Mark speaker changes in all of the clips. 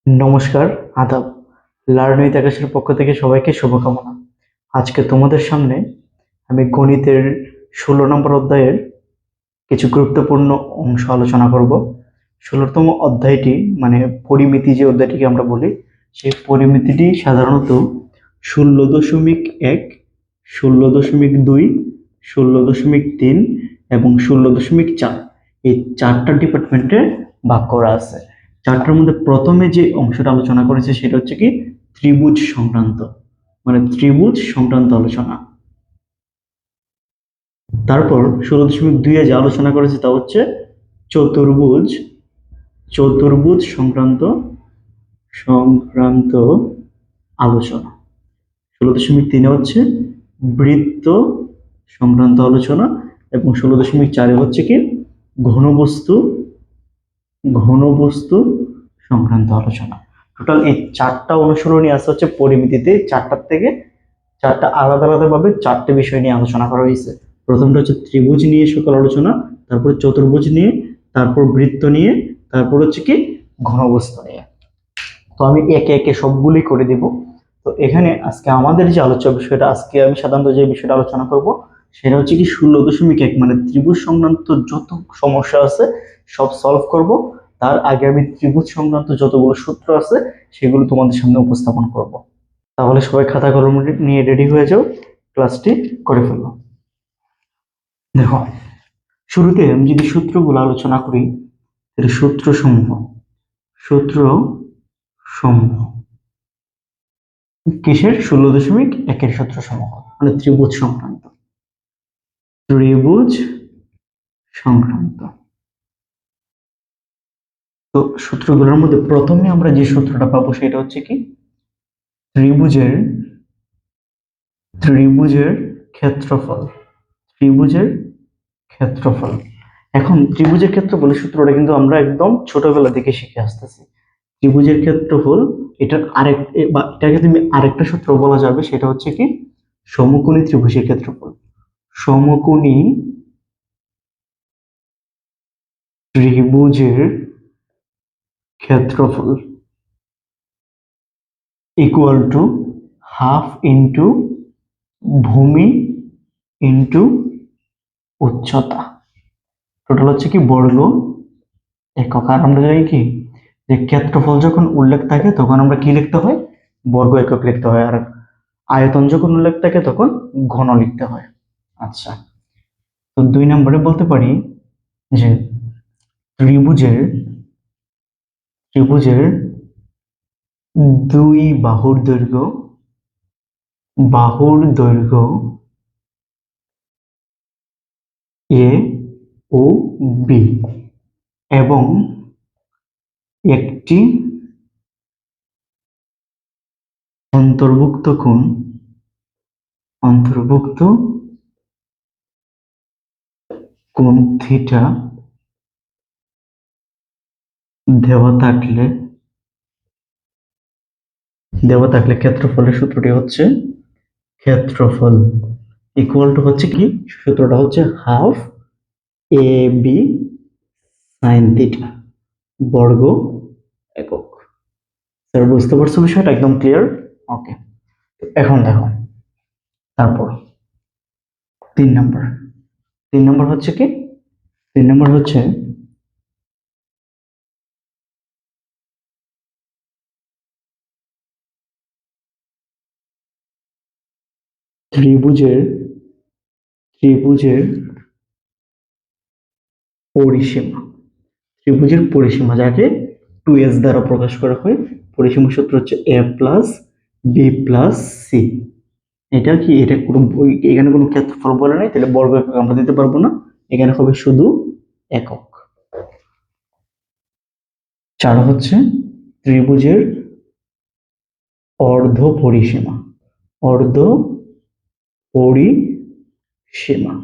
Speaker 1: নমস্কার, আদাব। Learn with আকাশের পক্ষ থেকে সবাইকে শুভকামনা। আজকে তোমাদের সামনে আমি গণিতের 16 নম্বর অধ্যায়ের কিছু গুরুত্বপূর্ণ অংশ আলোচনা করব। 16তম অধ্যায়টি মানে পরিমিতি, যে অধ্যায়টিকে আমরা বলি, সেই পরিমিতিটি সাধারণত 16.1, 16.2, 16.3 এবং 16.4 এই চারটা ডিপার্টমেন্টে ভাগ করা আছে। চারটার মধ্যে প্রথমে যে অংশটা আলোচনা করেছে সেটা হচ্ছে কি ত্রিভুজ সংক্রান্ত, মানে ত্রিভুজ সংক্রান্ত আলোচনা। তারপর 16.2 যে আলোচনা করেছে তা হচ্ছে চতুর্ভুজ, চতুর্ভুজ সংক্রান্ত সংক্রান্ত আলোচনা। 16.3 হচ্ছে বৃত্ত সংক্রান্ত আলোচনা এবং 16.4 হচ্ছে কি ঘনবস্তু, ঘনবস্তু সংক্রান্ত আলোচনা। টোটাল এই চারটা অনুশীলনী আছে হচ্ছে পরিমিতিতে। চারটা আলাদা আলাদা ভাবে চারটে বিষয় নিয়ে আলোচনা করা হয়েছে। প্রথমটা হচ্ছে ত্রিভুজ নিয়ে সকল আলোচনা, তারপর চতুর্ভুজ নিয়ে, তারপর বৃত্ত নিয়ে, তারপর হচ্ছে কি ঘনবস্তু নিয়ে। তো আমি একে একে সবগুলি করে দিব। তো এখানে আজকে আমাদের যে আলোচ্য বিষয়টা, আজকে আমি সাধারণত যে বিষয়টা আলোচনা করব সেটা হচ্ছে কি 16.1 মানে ত্রিভুজ সংক্রান্ত যত সমস্যা আছে সব সলভ করব। তার আগে আমি ত্রিভুজ সংক্রান্ত যতগুলো সূত্র আছে সেগুলো তোমাদের সামনে উপস্থাপন করব। তাহলে সবাই খাতা কলম নিয়ে রেডি হয়ে যাও, ক্লাসটি করে ফেলো। দেখো, শুরুতে আমি যদি সূত্রগুলো আলোচনা করি, সূত্র সমূহ, সূত্র সমূহ কিসের 16.1 সূত্র সমূহ মানে ত্রিভুজ সংক্রান্ত, ত্রিভুজ সংক্রান্ত। তো সূত্রগুলোর মধ্যে প্রথমে আমরা যে সূত্রটা পাবো সেটা হচ্ছে কি ত্রিভুজের, ত্রিভুজের ক্ষেত্রফল, ত্রিভুজের ক্ষেত্রফল। এখন ত্রিভুজের ক্ষেত্রফলের সূত্রটা কিন্তু আমরা একদম ছোটবেলা থেকে শিখে আসতেছি। ত্রিভুজের ক্ষেত্রফল এটার আরেক বা এটাকে তুমি আরেকটা সূত্র বলা যাবে, সেটা হচ্ছে কি সমকোণী ত্রিভুজের ক্ষেত্রফল। সমকোণী ত্রিভুজের ক্ষেত্রফল ইকুয়াল টু হাফ ইন্টু ভূমি ইন্টু উচ্চতা। টোটাল হচ্ছে কি বর্গ একক। আর আমরা জানি কি যে ক্ষেত্রফল যখন উল্লেখ থাকে তখন আমরা কি লিখতে হয়, বর্গ একক লিখতে হয়, আর আয়তন যখন উল্লেখ থাকে তখন ঘন লিখতে হয়। আচ্ছা, তো 2 নম্বরে বলতে পারি যে ত্রিভুজের, ত্রিভুজের দুই বাহুর দৈর্ঘ্য, বাহুর দৈর্ঘ্য এ ও বি এবং একটি অন্তর্ভুক্ত কোণ, অন্তর্ভুক্ত কোণ থিটা দেওয়া থাকলে, দেওয়া থাকলে ক্ষেত্রফলের সূত্রটি হচ্ছে ক্ষেত্রফল ইকুয়াল টু হচ্ছে কি, সূত্রটা হচ্ছে হাফ এ বি সাইন থিটা বর্গ একক। স্যার বুঝতে পারছো বিষয়টা একদম ক্লিয়ার? ওকে, এখন দেখো তারপর 3 নম্বর, 3 নম্বর হচ্ছে কি, 3 নম্বর হচ্ছে ত্রিভুজের, ত্রিভুজের পরিসীমা, ত্রিভুজের পরিসীমা যাকে 2s দ্বারা প্রকাশ করা হয়। পরিসীমা সূত্র হচ্ছে a plus B plus C. এটা কি, এটা কোনো এখানে কোনো ক্ষেত্রফল বলে নাই, তাহলে বর্গ একক আমরা দিতে পারবো না, এখানে হবে শুধু একক। 4 হচ্ছে ত্রিভুজের অর্ধ পরিসীমা, অর্ধ পরিসীমা,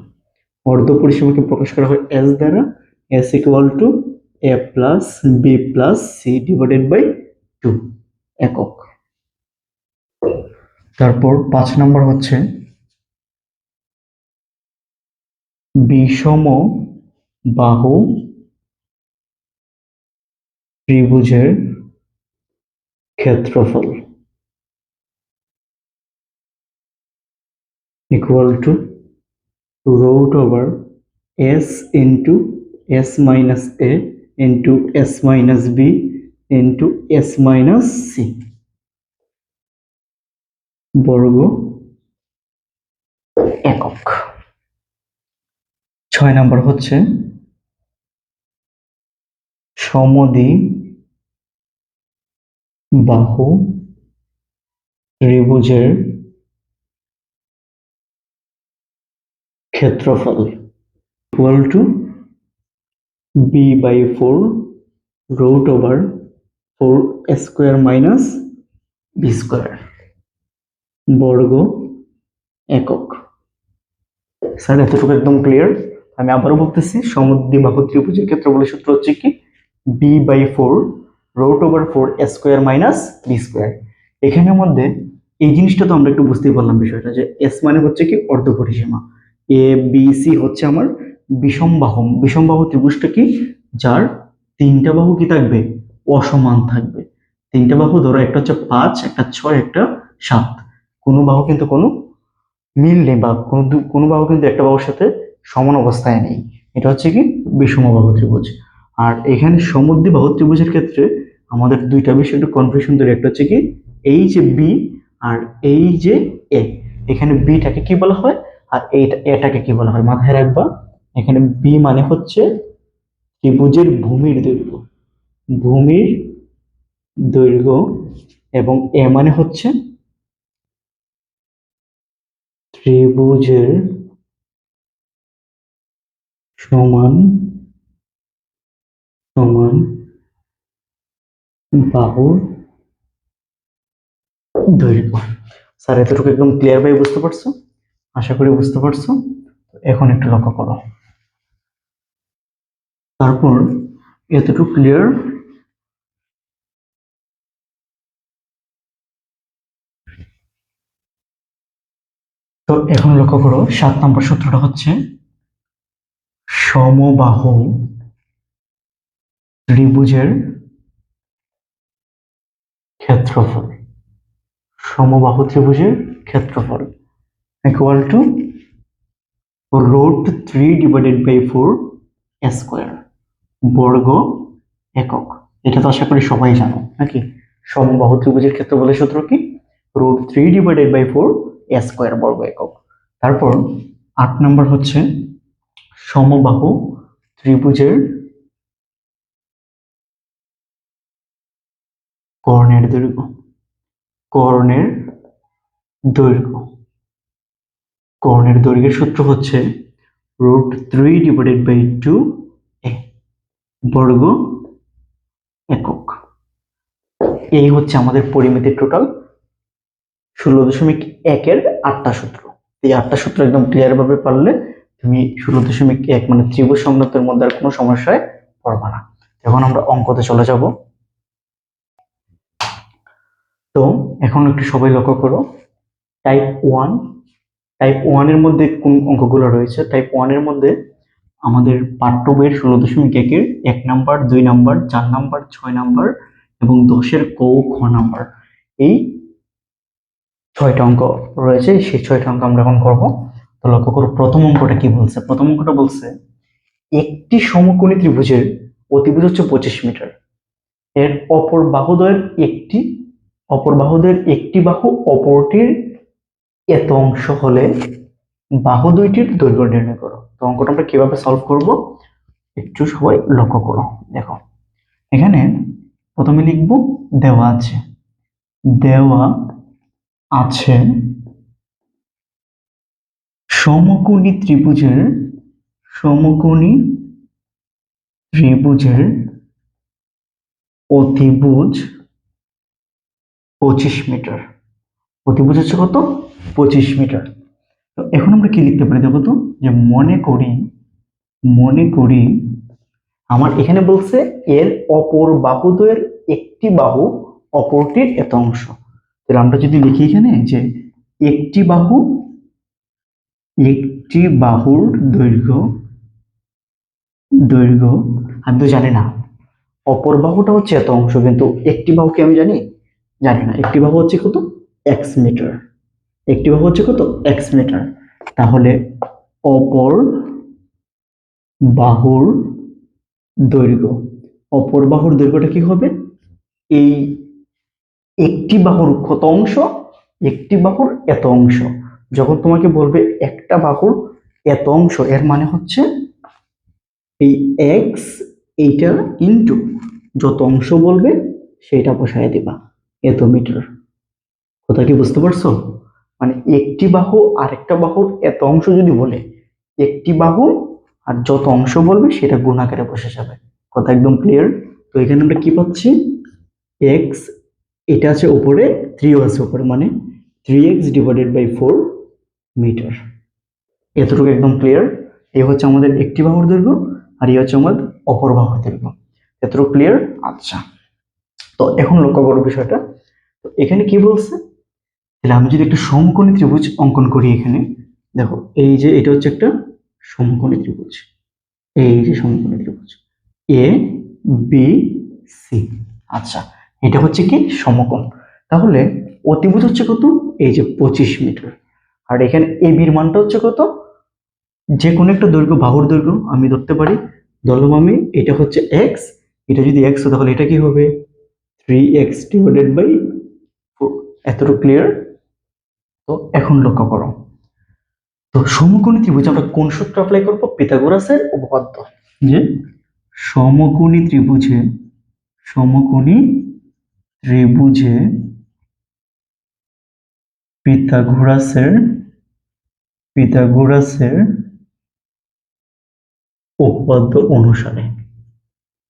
Speaker 1: অর্ধ পরিসীমাকে প্রকাশ করা হয় s দ্বারা, s equal to a plus B plus C divided by 2 একক। তারপর 5 নম্বর হচ্ছে বিষম বাহু ত্রিভুজের ক্ষেত্রফল equal two root over s into s minus a into s minus b into s minus c বর্গ একক। 6 নম্বর হচ্ছে সমদ্বিবাহু ত্রিভুজের ক্ষেত্রফল equal two b/4 root over 4 square minus b square বর্গ একক। স্যার এতটুকু একদম ক্লিয়ার। আমি আবারও বলতেছি, সমদ্বিবাহু ত্রিভুজের ক্ষেত্রফলের সূত্র হচ্ছে কি b/4 root over 4 square minus b square। এখানের মধ্যে এই জিনিসটা তো আমরা একটু বুঝতেই পারলাম বিষয়টা, যে s মানে হচ্ছে কি অর্ধপরিসীমা, a b c হচ্ছে আমার বিষমবাহু। বিষমবাহু ত্রিভুজটা কি, যার তিনটা বাহু কি থাকবে, অসমান থাকবে। তিনটা বাহু ধরো, একটা হচ্ছে 5, একটা 6, একটা 7, কোনো বাহু কিন্তু কোনো মিল নেই, বা কোনো বাহু কিন্তু একটা বাহুর সাথে সমান অবস্থায় নেই। এটা হচ্ছে কি বিষমবাহু ত্রিভুজ। আর এখানে সমদ্বিবাহু ত্রিভুজের ক্ষেত্রে আমাদের দুইটা বিষয় একটু কনফিউশন তৈরি, একটা হচ্ছে কি এই যে বি আর এই যে এ। এখানে বিটাকে কি বলা হয় আর এটাকে কি বলা হয় মাথায় রাখবা। এখানে বি মানে হচ্ছে ত্রিভুজের ভূমির দৈর্ঘ্য, ভূমির দৈর্ঘ্য, এবং এ মানে হচ্ছে ত্রিভুজের সমান সমান বাহুর দৈর্ঘ্য। স্যার এতটুকু একদম ক্লিয়ার ভাবে বুঝতে পারছো? আশা করি বুঝতে পারছো। এখন একটু লক্ষ্য করো, তারপর এতটুকু ক্লিয়ার। তো এখন লক্ষ্য করো, 7 নম্বর সূত্রটা হচ্ছে সমবাহু ত্রিভুজের ক্ষেত্রফল। সমবাহু ত্রিভুজের ক্ষেত্রফল ইকুয়াল টু √3/4 স্কয়ার বর্গ একক। এটা তো আশা করি সবাই জানো নাকি? সমবাহু ত্রিভুজের ক্ষেত্রফলের সূত্র কি, √3/4 স্কয়ার বর্গ একক। তারপর 8 নম্বর হচ্ছে সমবাহু ত্রিভুজের কর্ণের দৈর্ঘ্য। কর্ণের দৈর্ঘ্য, কর্ণের দৈর্ঘ্যের সূত্র হচ্ছে √3/2 বর্গ একক। এই হচ্ছে আমাদের পরিমিতির টোটাল 16.1-এর 8টা সূত্র। এই 8টা সূত্র একদম ক্লিয়ার ভাবে পারলে তুমি 16.1 মানে ত্রিভুজ সংক্রান্তের মধ্যে আর কোনো সমস্যায় পড়বা না। এখন আমরা অঙ্কতে চলে যাব। তো এখন একটু সবাই লক্ষ্য করো, টাইপ 1 এর মধ্যে কোন অঙ্কগুলো রয়েছে। টাইপ 1 এর মধ্যে আমাদের পাঠ্য বইয়ের 16.1-এর 1 নাম্বার, 2 নাম্বার, 4 নাম্বার, 6 নাম্বার এবং 10-এর ক খ নাম্বার, এই 6টা অঙ্ক রয়েছে। সেই 6টা অঙ্ক আমরা এখন করব। তো লক্ষ্য করো, প্রথম অঙ্কটা কি বলছে। প্রথম অঙ্কটা বলছে একটি সমকোণী ত্রিভুজের অতিভুজ হচ্ছে 25 মিটার, এর অপর বাহুদ্বয়ের একটি বাহু অপরটির এত অংশ হলে বাহু দুইটির দৈর্ঘ্য নির্ণয় করো। তো অঙ্কটা আমরা কিভাবে সলভ করব একটু সবাই লক্ষ্য করো। দেখো এখানে প্রথমে লিখব দেওয়া আছে সমকোণী ত্রিভুজের অতিভুজ 25 মিটার। অতিভুজ হচ্ছে কত, 25 মিটার। তো এখন আমরা কি লিখতে পারি দেখো তো, যে মনে করি আমার এখানে বলছে এর অপর বাহুদ্বয়ের একটি বাহু অপরটির এত অংশ। তাহলে আমরা যদি লিখি এখানে যে একটি বাহুর দৈর্ঘ্য আমি তো জানি না, অপর বাহুটা হচ্ছে এত অংশ, কিন্তু একটি বাহুকে আমি জানি জানি না। একটি বাহু হচ্ছে কত? X metre. একটি বাহু হচ্ছে কত? X metre. তাহলে অপর বাহুর দৈর্ঘ্য, অপর বাহুর দৈর্ঘ্যটা কি হবে? এই একটি বাহুর কত অংশ, একটি বাহুর এত অংশ। যখন তোমাকে বলবে একটা বাহুর এত অংশ, এর মানে হচ্ছে এই এক্স, এইটা ইন্টু যত অংশ বলবে সেটা বসায় দিবা, এত মিটার। কথা কি বুঝতে পারছো? মানে একটি বাহু আরেকটা বাহুর এত অংশ যদি বলে, একটি বাহু আর যত অংশ বলবে সেটা গুণ আকারে বসে যাবে। কথা একদম ক্লিয়ার? তো এখানে আমরা কি পাচ্ছি? এক্স, এটা আছে উপরে, 3 আছে উপরে, মানে 3x ডিভাইডেড বাই 4 মিটার। এতটুকু একদম ক্লিয়ার? এই হচ্ছে আমাদের একটি বাহুর দৈর্ঘ্য, আর এই হচ্ছে আমাদের অপর বাহুর দৈর্ঘ্য। এতটুকু ক্লিয়ার? আচ্ছা, তো এখন লক্ষ্য করো বিষয়টা। তো এখানে কি বলছে, তাহলে আমি যদি একটা সমকোণী ত্রিভুজ অঙ্কন করি এখানে, দেখো এই যে এটা হচ্ছে একটা সমকোণী ত্রিভুজ, এই যে সমকোণী ত্রিভুজ এ বি সি। আচ্ছা, এটা হচ্ছে কি সমকোণ। তাহলে অতিভুজ হচ্ছে কত? এই যে 25 মিটার। আর এখানে এ বির মানটা হচ্ছে কত? যে কোনো একটা দৈর্ঘ্য, বাহুর দৈর্ঘ্য আমি ধরতে পারি, ধরলাম আমি এটা হচ্ছে এক্স, এটা যদি এক্স হয় তাহলে এটা কি হবে? 3x divided by 4। এতটুকু ক্লিয়ার? তো এখন লক্ষ্য করো, তো সমকোণী ত্রিভুজ আমরা কোন সূত্র অ্যাপ্লাই করব? পিথাগোরাসের উপপাদ্য। যে সমকোণী ত্রিভুজে, সমকোণী ত্রিভুজে পিথাগোরাসের, পিথাগোরাসের উপপাদ্য অনুসারে,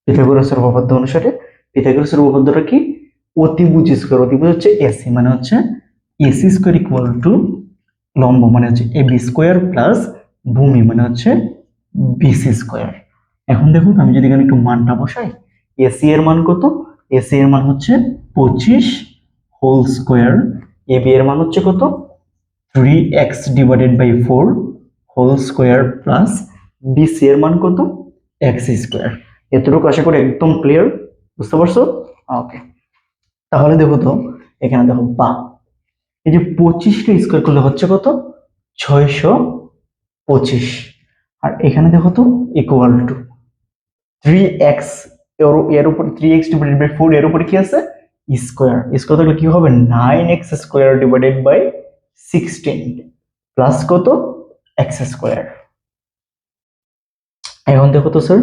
Speaker 1: পিথাগোরাসের উপপাদ্য অনুসারে, পিথাগোরাসের উপপাদ্যটা কি? অতিভুজ স্কয়ার, অতিভুজ হচ্ছে এসি, মানে হচ্ছে এসি স্কয়ার ইকুয়াল টু লম্ব মানে হচ্ছে এ বি স্কয়ার প্লাস ভূমি মানে হচ্ছে বিসি স্কয়ার। এখন দেখুন আমি যদি এখানে একটু মানটা বসাই, এসি এর মান কত? এসি এর মান হচ্ছে 25 হোল স্কয়ার, এ বি এর মান হচ্ছে কত? 3x divided by 4 whole square plus BC এর মান কত? X square. এতটুকু আশা করি একদম ক্লিয়ার, বুঝতে পারছো? ওকে, তাহলে দেখো তো এখানে দেখো বা, এই যে 25কে স্কয়ার করলে হচ্ছে কত? 625। আর এখানে দেখো তো ইকুয়াল টু 3x, এর উপর 3x ডিভাইডেড বাই 4, এর উপরে কি আছে? স্কয়ার। স্কয়ার থাকলে কি হবে? 9x square divided by 16 plus কত? x square. এখন দেখো তো স্যার,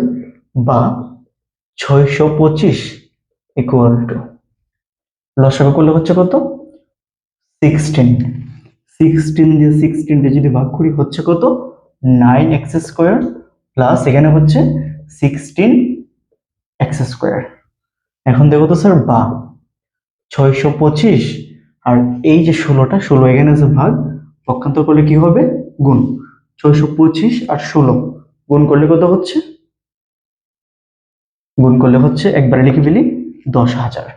Speaker 1: বা 625 ইকুয়াল টু, লসাগু করলে হচ্ছে কত? 16। 16 দিয়ে 16 দিয়ে যদি ভাগ করি হচ্ছে কত? 9x স্কয়ার প্লাস এখানে হচ্ছে 16x স্কয়ার। এখন দেখো তো স্যার, বা 625 আর এই যে 16টা, 16 এখানে আছে ভাগ, পক্ষান্তর করলে কি হবে? গুণ। 625 আর 16 গুণ করলে কত হচ্ছে? গুণ করলে হচ্ছে, একবারে লিখে ফেলি, 10,000।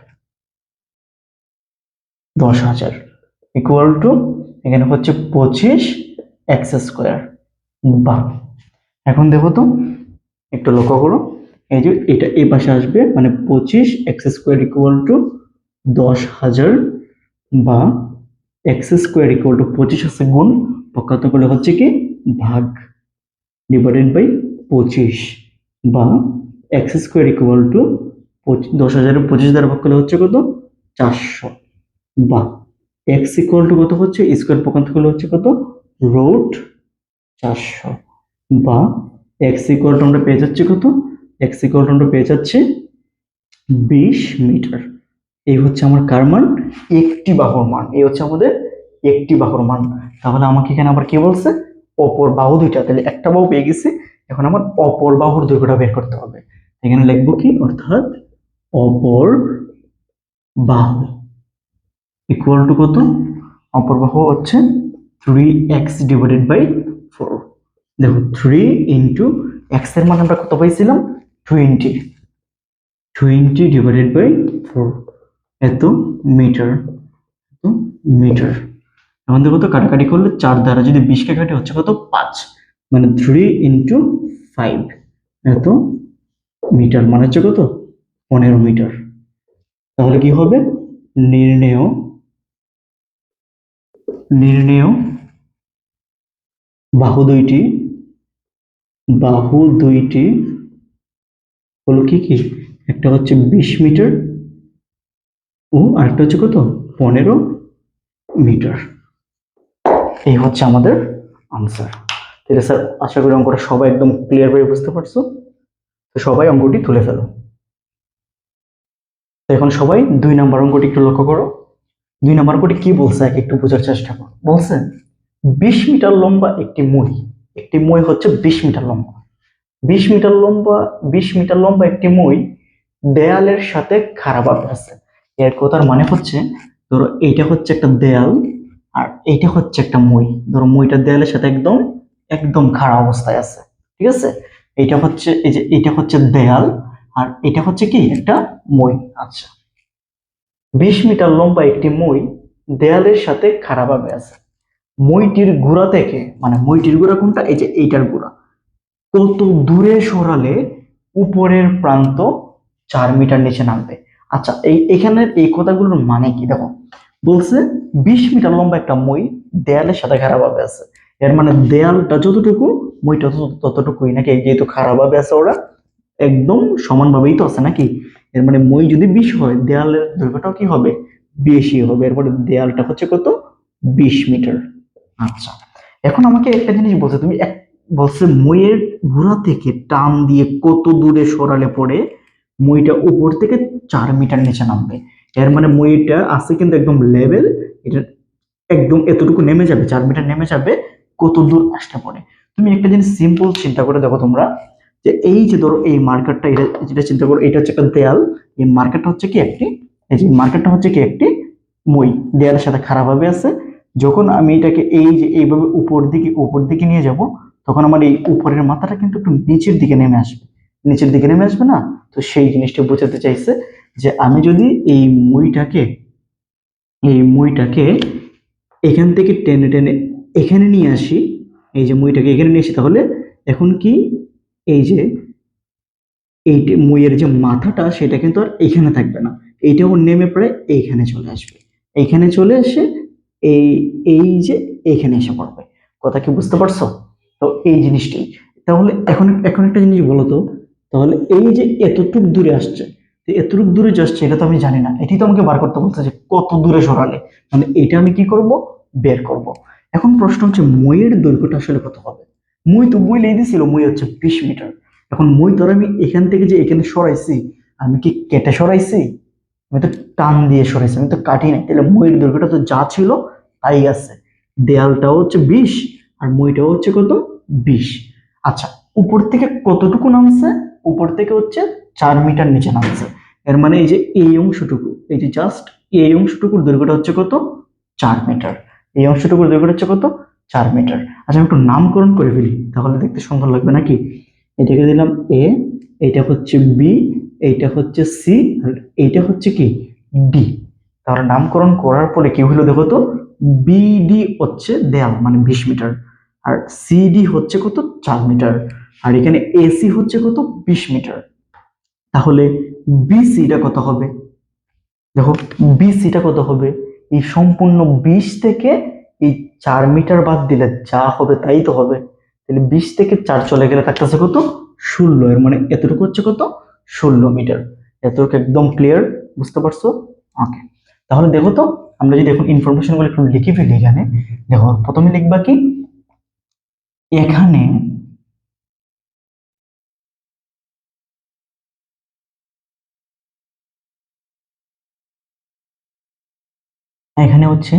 Speaker 1: 10,000 ইকুয়াল টু, এখানে হচ্ছে 25x স্কয়ার। বা, এখন দেখো তো একটু লক্ষ্য করো, এই যে এটা এই পাশে আসবে, মানে 25x স্কয়ার ইকুয়াল টু 10,000, বা এক্স স্কোয়ার ইকুয়াল টু 25 আছে গুণ, পক্ষান্তর করলে হচ্ছে কি? ভাগ, ডিভাইডেড বাই 25, বা এক্স স্কোয়ার ইকুয়াল টু 10,000 25 দ্বারা ভাগ করলে হচ্ছে কত? 400, বা এক্স ইকুয়াল টু কত হচ্ছে? স্কোয়ার পক্ষান্তর করলে হচ্ছে কত? রুট 400, বা এক্স ইকুয়াল টু আমরা পেয়ে যাচ্ছি কত? এক্স ইকুয়াল টু আমরা পেয়ে যাচ্ছি 20 মিটার। এই হচ্ছে আমার কার মান? একটি বাহুর মান। এই হচ্ছে আমাদের একটি বাহুর মান। তাহলে আমাকে এখানে আবার কি বলছে? অপর বাহু দুইটা, তাহলে একটা বাহু পেয়ে গেছি, এখন আমার অপর বাহুর দৈর্ঘ্যটা বের করতে হবে। এখানে লিখবো কি? অর্থাৎ অপর বাহু ইকুয়াল টু কত? অপর বাহু হচ্ছে 3x ডিভাইডেড বাই 4। দেখো 3 ইন্টু এক্স এর মান আমরা কত পাইছিলাম? 20, 20 ডিভাইডেড বাই 4, এত মিটার, এত মিটার। এখন দেখো তো কাটাকাটি করলে 4 দ্বারা যদি 20কে কাটে হচ্ছে কত? 5, মানে 3 ইন্টু 5, এত মিটার, মানে হচ্ছে কত? 15 মিটার। তাহলে কি হবে? নির্ণেয় নির্ণেয় বাহু দুইটি হলো কি কি, একটা হচ্ছে 20 মিটার ও আরেকটা হচ্ছে কত, 15 মিটার। এই হচ্ছে আমাদের আনসার। ঠিক আছে স্যার, আশা করি অঙ্কটা সবাই একদম ক্লিয়ার ভাবে বুঝতে পারছো। তো সবাই অঙ্কটি তুলে ফেলো। তো এখন সবাই 2 নম্বর অঙ্কটি একটু লক্ষ্য করো। 2 নম্বর অঙ্কটি কি বলছে একটু বোঝার চেষ্টা করো। বলছে 20 মিটার লম্বা একটি মই হচ্ছে 20 মিটার লম্বা, 20 মিটার লম্বা, 20 মিটার লম্বা একটি মই দেয়ালের সাথে খাড়াভাবে আছে। এর কথার মানে হচ্ছে, ধরো এইটা হচ্ছে একটা দেয়াল আর এইটা হচ্ছে একটা মই। ধরো মইটা দেয়ালের সাথে একদম একদম খাড়া অবস্থায় আছে। ঠিক আছে, এইটা হচ্ছে, এই যে এটা হচ্ছে দেয়াল আর এটা হচ্ছে কি একটা মই। আচ্ছা, 20 মিটার লম্বা একটি মই দেয়ালের সাথে খাড়াভাবে আছে। মইটির গোড়া থেকে, মানে মইটির গোড়া কোনটা, এই যে এইটার গোড়া, কত দূরে সরালে উপরের প্রান্ত 4 মিটার নিচে নামবে। আচ্ছা, এখানের এই কথাগুলোর মানে কি দেখো। বলছে 20 মিটার লম্বা একটা মই দেয়ালের সাথে খাড়াভাবে আছে। এর মানে দেয়ালটা যতটুকু, মইটা ততটুকুই নাকি, যেহেতু খাড়াভাবে আছে ওরা একদম সমানভাবেই তো আছে নাকি। এর মানে মই যদি 20 হয়, দেয়ালের দৈর্ঘ্যটাও কি হবে, বেশি হবে। এরপরে দেয়ালটা হচ্ছে কত, 20 মিটার। আচ্ছা, এখন আমাকে একটা জিনিস বলছে, তুমি বলছে মইয়ের গোড়া থেকে টান দিয়ে কত দূরে সরালে পরে মইটা উপর থেকে 4 মিটার নিচে নামবে। এর মানে মইটা আছে কিন্তু একদম লেভেল, এটা একদম এতটুকু নেমে যাবে, 4 মিটার নেমে যাবে কত দূর আসতে পরে। তুমি একটা জিনিস সিম্পল চিন্তা করে দেখো তোমরা, যে এই যে ধরো এই মার্কারটা, এটা যেটা চিন্তা করো, এটা হচ্ছে একটা দেয়াল, এই মার্কারটা হচ্ছে কি একটি, এই যে মার্কারটা হচ্ছে কি একটি মই দেয়ালের সাথে খারাপ ভাবে আছে। যখন আমি এটাকে এই যে এইভাবে উপর দিকে নিয়ে যাব, তখন আমার এই উপরের মাথাটা কিন্তু একটু নিচের দিকে নেমে আসবে, নিচের দিকে নেমে আসবে না। তো সেই জিনিসটা বোঝাতে চাইছে যে আমি যদি এই মইটাকে এখান থেকে টেনে টেনে এখানে নিয়ে আসি, এই যে মইটাকে এখানে নিয়ে আসি, তাহলে এখন কি, এই যে এই মইয়ের যে মাথাটা সেটা কিন্তু আর এখানে থাকবে না, এইটাও নেমে পড়ে এইখানে চলে আসবে, এইখানে চলে এসে এই এই যে এখানে এসে পড়বে। কথা কি বুঝতে পারছো? তো এই জিনিসটাই। তাহলে এখন এখন একটা জিনিস বলো তো, তাহলে এই যে এতটুক দূরে আসছে, তো এতটুক দূরে যাচ্ছে এটা তো আমি জানি না, এটি তো আমাকে বার করতে বলছে যে কত দূরে সরালে, মানে এটা আমি কি করব, বের করব। এখন প্রশ্ন হচ্ছে মইয়ের দৈর্ঘ্যটা আসলে কত হবে। মই লিখে দিছিল মই হচ্ছে 20 মিটার। এখন মই ধর আমি এখান থেকে যে এখানে সরাইছি, আমি কি কেটে সরাইছি, আমি তো টান দিয়ে সরাইছি, আমি তো কাটি নাই। তাহলে মইয়ের দৈর্ঘ্যটা তো যা ছিল তাই আছে। দেয়ালটাও হচ্ছে 20 আর মইটাও হচ্ছে কত, 20। আচ্ছা, উপর থেকে কতটুকু নামছে, উপর থেকে হচ্ছে 4 মিটার নিচে নামছে। এর মানে এই যে এই অংশটুকু, এই যে জাস্ট এই অংশটুকুর দৈর্ঘ্যটা হচ্ছে কত, 4 মিটার। এই অংশটুকুর দৈর্ঘ্যটা হচ্ছে কত, 4 মিটার। আচ্ছা, আমি একটু নামকরণ করে ফেলি, তাহলে দেখতে সুন্দর লাগবে নাকি। এটাকে দিলাম এ, এইটা হচ্ছে বি, এইটা হচ্ছে সি, আর এইটা হচ্ছে কি, ডি। তাহলে নামকরণ করার পরে কি হলো দেখো তো, বিডি হচ্ছে দেয়াল মানে 20 মিটার, আর সিডি হচ্ছে কত, 4 মিটার, আর এখানে এসি হচ্ছে কত, 20 মিটার। তাহলে বিসিটা কত হবে, দেখো বিসিটা কত হবে, এই সম্পূর্ণ 20 থেকে এই 4 মিটার বাদ দিলে যা হবে তাই তো হবে। তাহলে 20 থেকে 4 চলে গেলে থাকতেছে কত, 16। এর মানে এতটুকু হচ্ছে কত, 16 মিটার। এতটুকু একদম ক্লিয়ার, বুঝতে পারছো? ওকে, তাহলে দেখো তো, আমরা যদি এখন ইনফরমেশন গুলো একটু লিখে ফেলি এখানে। দেখো প্রথমে লিখবা কি, এখানে এখানে হচ্ছে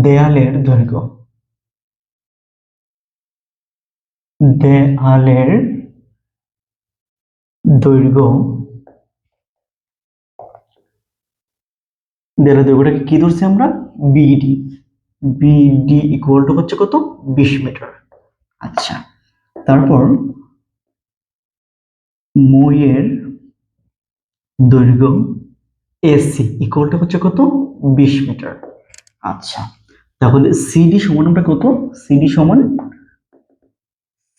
Speaker 1: দেয়ালের দৈর্ঘ্য, দেয়ালের দৈর্ঘ্য, দেয়ালের দৈর্ঘ্যটাকে কি ধরছি আমরা, বিডি। বিডি ইকুয়াল টু হচ্ছে কত, 20 মিটার। আচ্ছা, তারপর মইয়ের দৈর্ঘ্য এসি ইকুয়াল টু হচ্ছে কত, 20 মিটার। আচ্ছা, তাহলে সিডি সমান আমরা কত, সিডি সমান,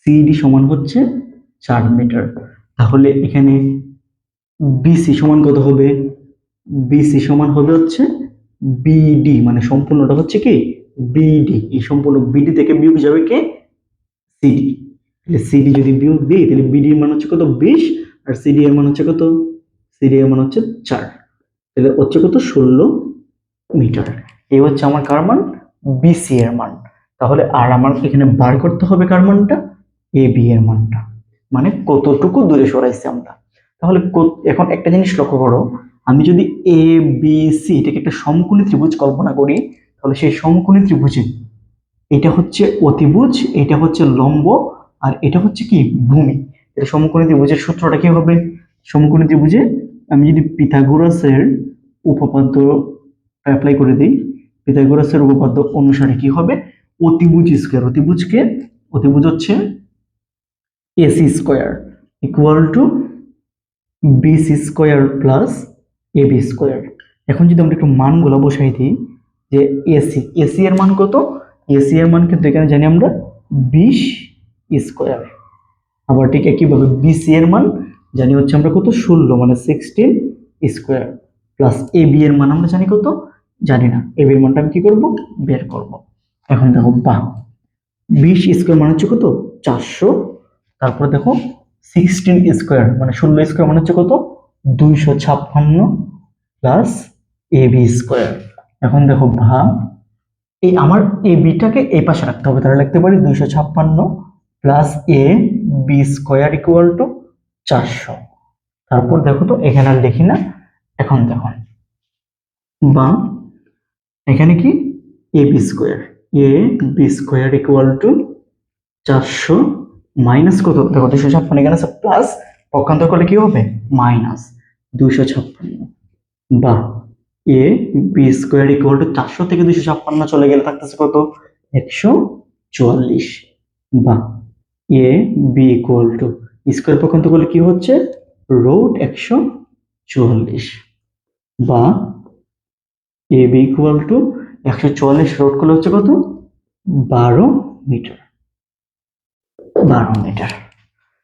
Speaker 1: সিডি সমান হচ্ছে 4 মিটার। তাহলে এখানে বিসি সমান কত হবে, বিসি সমান হবে হচ্ছে বিডি, মানে সম্পূর্ণটা হচ্ছে কি বিডি। এই সম্পূর্ণ বিডি থেকে বিয়োগ যাবে কে সিডি। তাহলে সিডি যদি বিয়োগ দিই তাহলে বিডি এর মান হচ্ছে কত 20, আর সিডি এর মান হচ্ছে কত, সিডি এর মান হচ্ছে 4, তাহলে হচ্ছে কত 16 মিটার। এই হচ্ছে আমার কার মান, বিসি এর মান। তাহলে আর আমার এখানে বার করতে হবে কার মানটা, এ বি এর মানটা, মানে কতটুকু দূরে সরাইছি আমরা। তাহলে এখন একটা জিনিস লক্ষ্য করো, আমি যদি এ বি সি এটাকে একটা সমকোণী ত্রিভুজ কল্পনা করি, তাহলে সেই সমকোণী ত্রিভুজে এটা হচ্ছে অতিভুজ, এটা হচ্ছে লম্ব, আর এটা হচ্ছে কি ভূমি। এটা সমকোণী ত্রিভুজের সূত্রটা কি হবে, সমকোণী ত্রিভুজে আমি যদি পিথাগোরাসের উপপাদ্য অ্যাপ্লাই করে দিই, পিথাগোরাসের উপপাদ্য অনুসারে কি হবে, অতিভুজ স্কয়ার, অতিভুজ হচ্ছে AC square equal to BC square plus AB square. এখন যদি আমরা একটু মানগুলো বসাই দিই, যে এসি এর মান কত, এসি এর মান কিন্তু এখানে জানি আমরা 20 স্কয়ার। আবার ঠিক একইভাবে বিসি এর মান জানি হচ্ছে আমরা কত 16, মানে 16 স্কয়ার, প্লাস এবি এর মান আমরা জানি কত, জানি না। এবি এর মানটা আমি কি করব, বের করব। এখন দেখো 20 স্কয়ার মানে হচ্ছে কত 400, তারপর দেখো 16 স্কয়ার মানে 16 স্কয়ার মানে হচ্ছে কত 256, প্লাস এবি স্কয়ার। এখন দেখো এই আমার এ বিটাকে এই পাশে রাখতে হবে, তাহলে লিখতে পারি 256 plus A B square equal to 400। তারপর দেখো তো এখানে আর লিখি না, এখন দেখো বা এখানে কি A B square equal to 400 minus কত, দেখো 256 এখানে আছে প্লাস, পক্ষান্তর করলে কি হবে মাইনাস 256, বা এ বি স্কোয়ার ইকুয়াল টু 400 থেকে 256 চলে গেলে থাকতেছে কত 144, বা A B equal to square পক্ষান্তর করলে কি হচ্ছে রুট 144, বা A B equal to 144 root করলে হচ্ছে কত 12 মিটার, 12 মিটার।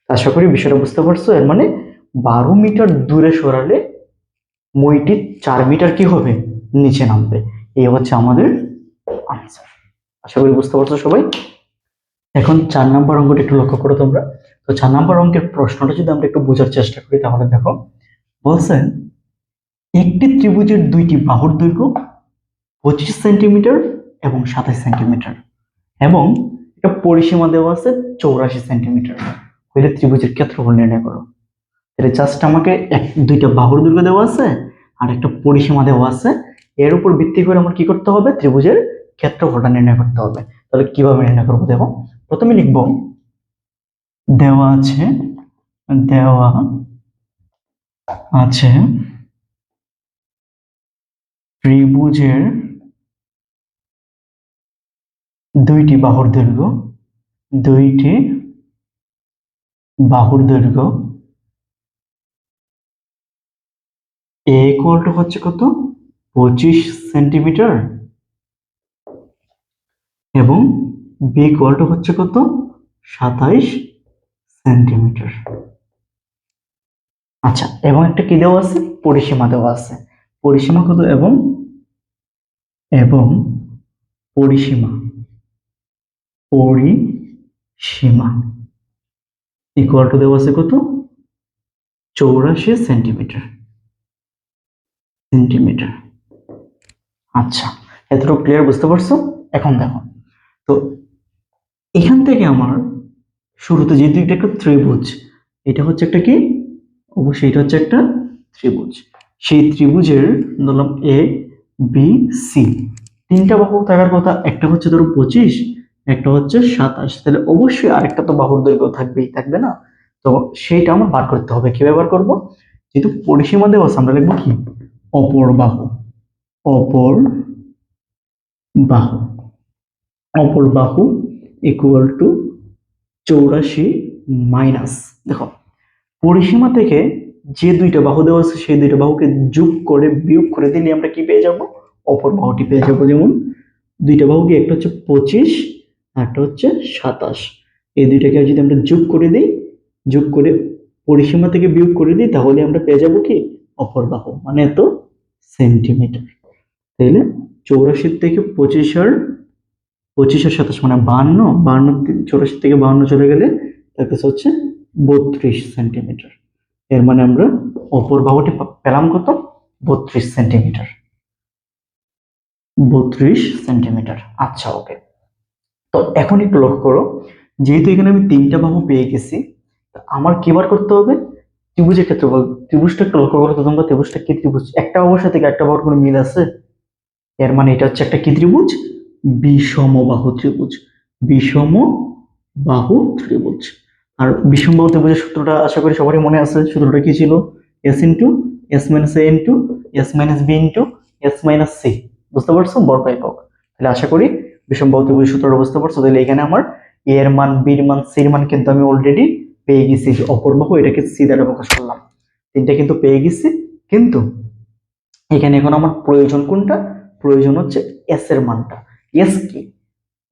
Speaker 1: আশা করি বিষয়টা বুঝতে পারছো। এর মানে 12 মিটার দূরে সরালে মইটি 4 মিটার কি হবে নিচে নামবে। এই হচ্ছে আমাদের আনসার। আশা করি বুঝতে পারছো সবাই। এখন 4 নাম্বার অঙ্কটা একটু লক্ষ্য করো তোমরা। তো 4 নাম্বার অঙ্কের প্রশ্নটা যদি আমরা একটু বোঝার চেষ্টা করি, তাহলে দেখো বলছেন একটি ত্রিভুজের দুইটি বাহুর দৈর্ঘ্য 25 সেন্টিমিটার এবং 27 সেন্টিমিটার, এবং একটা পরিসীমা দেওয়া আছে 84 সেন্টিমিটার, হইলে ত্রিভুজের ক্ষেত্রফল নির্ণয় করো। তাহলে জাস্ট আমাকে দুইটা বাহুর দৈর্ঘ্য দেওয়া আছে আর একটা পরিসীমা দেওয়া আছে, এর উপর ভিত্তি করে আমার কি করতে হবে, ত্রিভুজের ক্ষেত্রফলটা নির্ণয় করতে হবে। তাহলে কিভাবে নির্ণয় করবো দেখো, প্রথমে লিখব দেওয়া আছে ত্রিভুজের দুইটি বাহুর দৈর্ঘ্য এ ইকুয়াল টু হচ্ছে কত 25 সেন্টিমিটার এবং বি ইকুয়াল টু হচ্ছে কত 27 সেন্টিমিটার। আচ্ছা, এবং একটা কি দেওয়া আছে, পরিসীমা দেওয়া আছে। পরিসীমা কত, এবং পরিসীমা ইকুয়াল টু দেওয়া আছে কত 84 সেন্টিমিটার। আচ্ছা, এতটুকু ক্লিয়ার বুঝতে পারছো। এখন দেখো তো এখান থেকে আমার শুরুতে যেহেতু এটা একটা ত্রিভুজ, এটা হচ্ছে একটা কি, অবশ্যই এটা হচ্ছে একটা ত্রিভুজ। সেই ত্রিভুজের ধরলাম এ বি সি, তিনটা বাহু থাকার কথা, একটা হচ্ছে ধরো 25, একটা হচ্ছে 27, তাহলে অবশ্যই আরেকটা তো বাহুর দৈর্ঘ্য থাকবেই, থাকবে না? তো সেইটা আমার বার করতে হবে। কিভাবে বার করবো, যেহেতু পরিসীমা দেওয়া আছে আমরা লিখবো কি অপর বাহু, অপর বাহু অপর বাহু ইকুয়াল টু 84 মাইনাস, দেখো পরিসীমা থেকে যে দুইটা বাহু দেওয়া আছে সেই দুইটা বাহুকে যোগ করে বিয়োগ করে দিলে আমরা কি পেয়ে যাব, অপর বাহুটি পেয়ে যাব। যেমন দুইটা বাহু কি, একটা হচ্ছে 25 আর একটা হচ্ছে 27, এই দুইটাকে যদি আমরা যোগ করে দিই, যোগ করে পরিসীমা থেকে বিয়োগ করে দিই, তাহলে আমরা পেয়ে যাব কি অপর বাহু, মানে এত সেন্টিমিটার। তাহলে 84 থেকে 25 আর 27 মানে 52, 84 থেকে 52 চলে গেলে তার কাছে হচ্ছে 32 সেন্টিমিটার। এর মানে আমরা অপর বাহুটি পেলাম কত? 32 সেন্টিমিটার। 32 সেন্টিমিটার। আচ্ছা, ওকে। তো এখন একটু লক্ষ্য করো, যেহেতু এখানে আমি 3টা বাহু পেয়ে গেছি, আমার কি বার করতে হবে? ত্রিভুজের ক্ষেত্রফল। ত্রিভুজটা একটু লক্ষ্য করো তো তোমরা, ত্রিভুজটা কি ত্রিভুজ? একটা বাহুর সাথে একটা বাহুর কোনো মিল আছে? এর মানে এটা হচ্ছে একটা কি ত্রিভুজ? বিষমবাহু ত্রিভুজ। বিষমবাহু ত্রিভুজ। আর বিষমবাহু ত্রিভুজের সূত্রটা আশা করি সবারই মনে আছে। সূত্রটা কি ছিল? S into S minus A into S minus B into S minus C. বুঝতে পারছো? বর্গ একক। তাহলে আশা করি বিষমবাহু ত্রিভুজের সূত্রটা বুঝতে পারছো। তাহলে এখানে আমার এ এর মান, বি এর মান, সি এর মান কিন্তু আমি অলরেডি পেয়ে গেছি। যে অপর বাহু, এটাকে সি দ্বারা প্রকাশ করলাম। তিনটা কিন্তু পেয়ে গেছি। কিন্তু এখানে এখন আমার প্রয়োজন কোনটা? প্রয়োজন হচ্ছে এস এর মানটা। এস কি?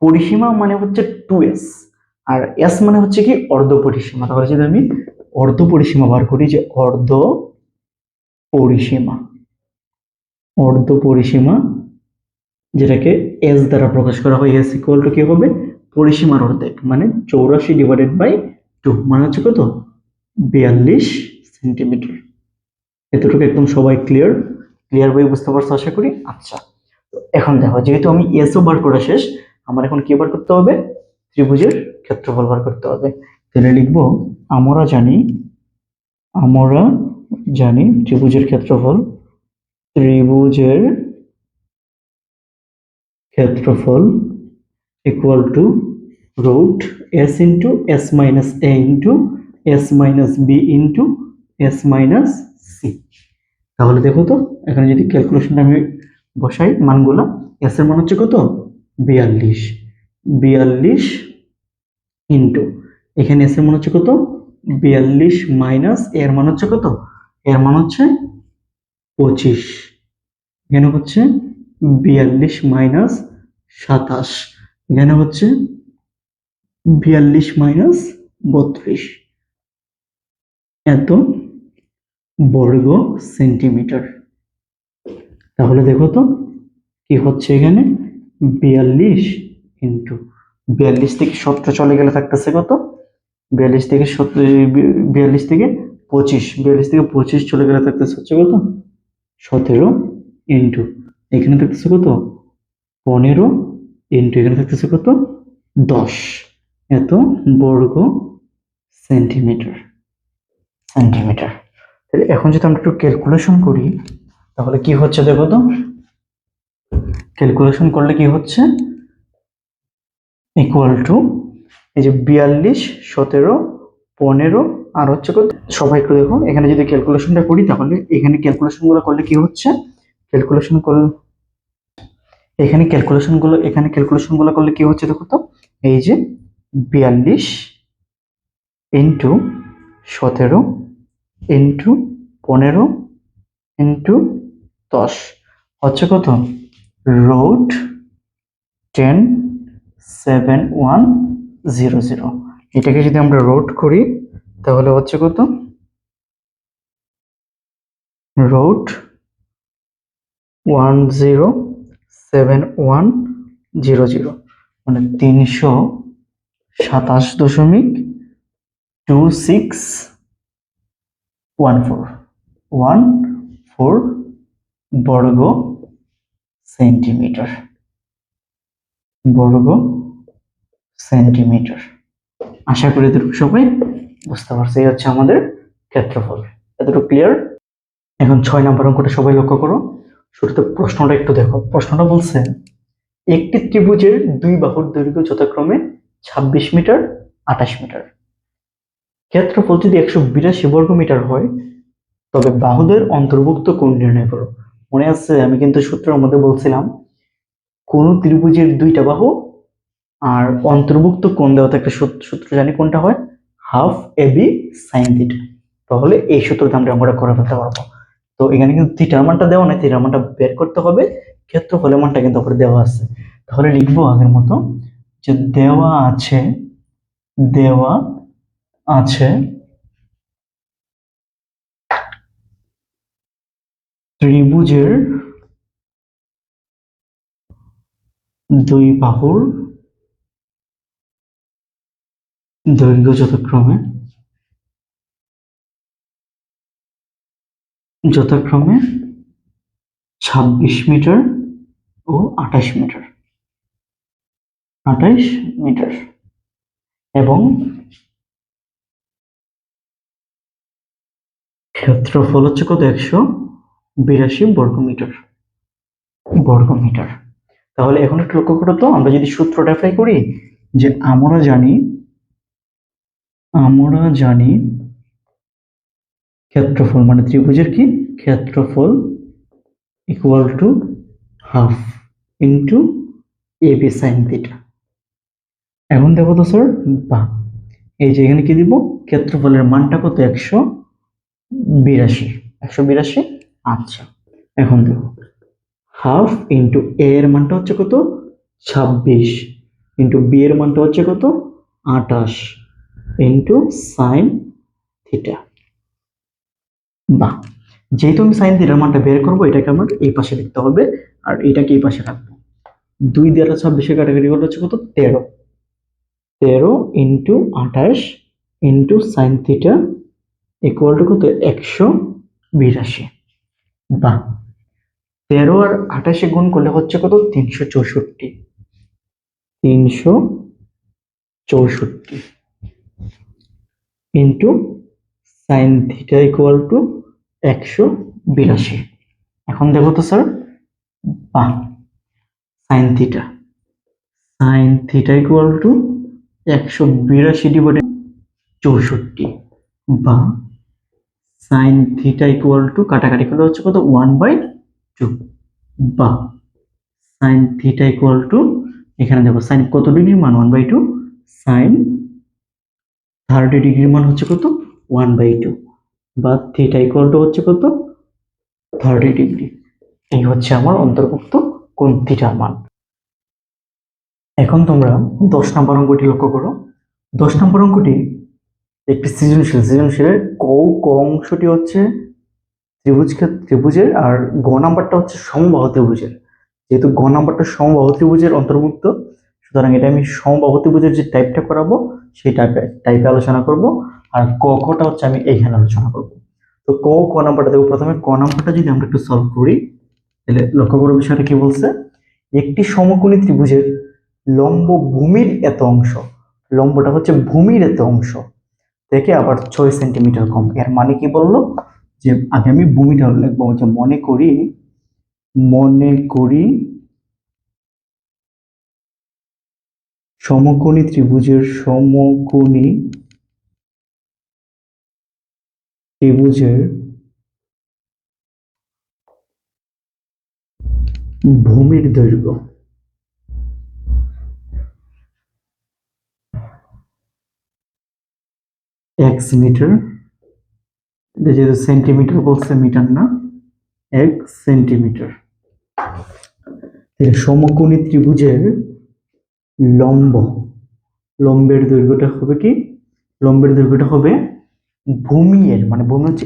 Speaker 1: পরিসীমা মানে হচ্ছে 2s, আর এস মানে হচ্ছে কি? অর্ধ পরিসীমা। তাহলে যদি আমি অর্ধ পরিসীমা বার করি, যে অর্ধ পরিসীমা, অর্ধ পরিসীমা যেটাকে এস দ্বারা প্রকাশ করা হয়, এস ইকুয়াল টু কি হবে? পরিসীমার অর্ধেক, মানে 84/2 মানে হচ্ছে কত? 42 সেন্টিমিটার। এতটুকু একদম সবাই ক্লিয়ার ভাবে বুঝতে পারছো আশা করি। আচ্ছা, এখন দেখো, যেহেতু আমি এসও বার করা শেষ, আমার এখন কি বার করতে হবে? ত্রিভুজের ক্ষেত্রফল বার করতে হবে। তাহলে লিখবো, আমরা জানি আমরা জানি ত্রিভুজের ক্ষেত্রফল, ত্রিভুজের ক্ষেত্রফল equal to root S into S minus A into S minus B into S minus C. তাহলে দেখো তো, এখানে যদি ক্যালকুলেশনটা আমি বসাই মানগুলা, এস এর মান হচ্ছে কত? 42। 42 ইন্টু, এখানে এস এর মান হচ্ছে কত? 42 মাইনাস এর মান হচ্ছে কত? এর মান হচ্ছে 25। এখানে হচ্ছে 42 মাইনাস 27, এখানে হচ্ছে 42 মাইনাস 32, এত বর্গ সেন্টিমিটার। তাহলে দেখো তো কি হচ্ছে এখানে? 42 ইন্টু 42 থেকে 17 চলে গেলে থাকতেছে কত? 42 থেকে 42 থেকে 25, 42 থেকে 25 চলে গেলে থাকতেছে হচ্ছে কত? 17 ইন্টু এখানে থাকতেছে কত? 15 ইন্টু এখানে থাকতেছে কত? 10, এত বর্গ সেন্টিমিটার। সেন্টিমিটার। তাহলে এখন যদি আমরা একটু ক্যালকুলেশন করি, তাহলে কি হচ্ছে দেখো তো? ক্যালকুলেশন করলে কি হচ্ছে? ইকুয়াল টু, এই যে 42, 17, 15 আর হচ্ছে কত? সবাই একটু দেখো, এখানে যদি ক্যালকুলেশনটা করি, তাহলে এখানে ক্যালকুলেশন গুলো করলে কি হচ্ছে? ক্যালকুলেশন করলে এখানে ক্যালকুলেশন গুলো করলে কি হচ্ছে দেখো তো? এই যে 42 ইন্টু 17 ইন্টু 15 ইন্টু 10 হচ্ছে কত? রুট 107100। এটাকে যদি আমরা রুট করি, তাহলে হচ্ছে কত? রুট 107100, মানে 327.2614 বর্গ সেন্টিমিটার। বর্গ সেন্টিমিটার। আশা করি এতটুকু সবাই বুঝতে পারছে। এই হচ্ছে আমাদের ক্ষেত্রফল। এতটুকু ক্লিয়ার? এখন 6 নম্বর অঙ্কটা সবাই লক্ষ্য করো। শুরুতে প্রশ্নটা একটু দেখো। প্রশ্নটা বলছে, একটি ত্রিভুজের দুই বাহুর দৈর্ঘ্য যথাক্রমে 26 মিটার, 28 মিটার। ক্ষেত্রফল যদি 182 বর্গ মিটার হয়, তবে বাহুদের অন্তর্ভুক্ত কোণ নির্ণয় করো। মনে আছে, আমি কিন্তু সূত্রের মধ্যে বলছিলাম, কোন ত্রিভুজের দুইটা বাহু আর অন্তর্ভুক্ত কোণ দেওয়া একটা সূত্র জানি, কোনটা হয়? হাফ এ বি সাইন থিটা। তাহলে এই সূত্রটা আমরা করে ফেলতে পারবো। তো এখানে কিন্তু থিটার মানটা দেওয়া নাই, থিটার মানটা বের করতে হবে। ক্ষেত্রফলের মানটা কিন্তু উপরে দেওয়া আছে। তাহলে লিখবো আগের মতো, যে দেওয়া আছে ত্রিভুজের দুই বাহুর দৈর্ঘ্য যথাক্রমে 26 মিটার ও 28 মিটার এবং ক্ষেত্রফল হচ্ছে কত? 182 বর্গমিটার। তাহলে এখন একটু লক্ষ্য করো তো, আমরা যদি সূত্রটা অ্যাপ্লাই করি, যে আমরা জানি ক্ষেত্রফল মানে ত্রিভুজের কি ক্ষেত্রফল equal to half into A B sine theta. এখন দেখো তো স্যার, বা এই যে এখানে কি দিব, ক্ষেত্রফলের মানটা কত? 182। আচ্ছা, এখন দেখো হাফ ইন্টু এ এর মানটা হচ্ছে কত? 26 ইন্টু বি এর মানটা হচ্ছে কত? 28 ইন্টু সাইন থিটা। বা যেহেতু আমি সাইন থিটার মানটা বের করবো, এটাকে আমার এই পাশে লিখতে হবে আর এটাকে এই পাশে রাখবো। 2 দ্বারা 26 কাটাকাটি করলে হচ্ছে কত? 13 into 28 into sine theta equal to কত? 182। বা 13 আর 28 গুণ করলে হচ্ছে কত? 364 into sine theta equal to 182। এখন দেখো তো স্যার, বা sine theta equal to 182 divided 64, বা সাইন থিটা ইকুয়াল টু কাটাকাটি করলে হচ্ছে কত? 1/2। বা সাইন থিটা ইকুয়াল টু, এখানে দেখো সাইন কত ডিগ্রির মান? 1/2। সাইন 30 ডিগ্রির মান হচ্ছে কত? 1/2। বা থিটা ইকুয়াল টু হচ্ছে কত? 30 ডিগ্রি। এই হচ্ছে আমার অন্তর্ভুক্ত কোণ থিটার মান। এখন তোমরা 10 নম্বর অঙ্কটি লক্ষ্য করো। 10 নম্বর অঙ্কটি একটি সৃজনশীলের ক অংশটি হচ্ছে ত্রিভুজের, আর গ নাম্বারটা হচ্ছে সমবাহু ত্রিভুজের। যেহেতু গ নাম্বারটা সমবাহু ত্রিভুজের অন্তর্ভুক্ত, সুতরাং এটা আমি সমবাহু ত্রিভুজের যে টাইপটা করাবো সেই টাইপে আলোচনা করব। আর কটা হচ্ছে আমি এইখানে আলোচনা করব। তো ক নাম্বারটা দেখো, প্রথমে ক নাম্বারটা যদি আমরা একটু সলভ করি, তাহলে লক্ষ্য করো বিষয়টা কি বলছে। একটি সমকোণী ত্রিভুজের লম্ব ভূমির এত অংশ, লম্বটা হচ্ছে ভূমির এত অংশ থেকে আবার 6 সেন্টিমিটার কম। এর মানে কি বললো, যে আগে আমি ভূমিটা লিখবো, যে মনে করি সমকোণী ত্রিভুজের ভূমির দৈর্ঘ্য x মিটার, যেহেতু সেন্টিমিটার বলছে, মিটার না, 1 সেন্টিমিটার। সমকোণী ত্রিভুজের লম্বের দৈর্ঘ্যটা হবে কি? লম্বের দৈর্ঘ্যটা হবে ভূমি মানে ভূমি হচ্ছে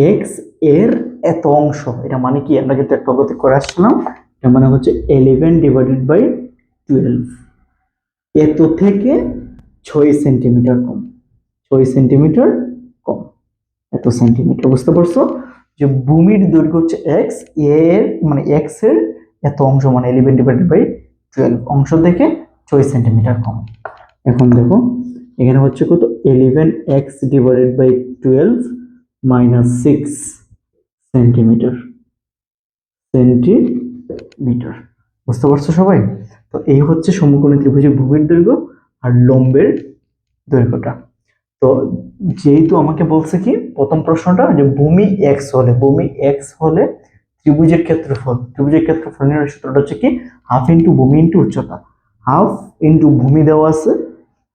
Speaker 1: এক্স এর এত অংশ। এটা মানে কি, আমরা কিন্তু একটা অঙ্ক করে আসলাম, এটা মানে হচ্ছে 11/12। এত থেকে 6 সেন্টিমিটার কম, 6 সেন্টিমিটার কম, এত সেন্টিমিটার। বুঝতে পারছো যে ভূমির দৈর্ঘ্য হচ্ছে এক্স, এর মানে এক্স এর এত অংশ মানে 11/12 অংশ থেকে 6 সেন্টিমিটার কম। এখন দেখো এখানে হচ্ছে কত? 11x/12 minus 6 centimetre. বুঝতে পারছো সবাই? তো এই হচ্ছে সমকোণী ত্রিভুজের ভূমির দৈর্ঘ্য আর লম্বের দৈর্ঘ্যটা। তো যেহেতু আমাকে বলছে কি প্রথম প্রশ্নটা, যে ভূমি এক্স হলে ত্রিভুজের ক্ষেত্রফল নির্ণয়ের সূত্রটা হচ্ছে কি হাফ ইন্টু ভূমি ইন্টু উচ্চতা। হাফ ইন্টু ভূমি দেওয়া আছে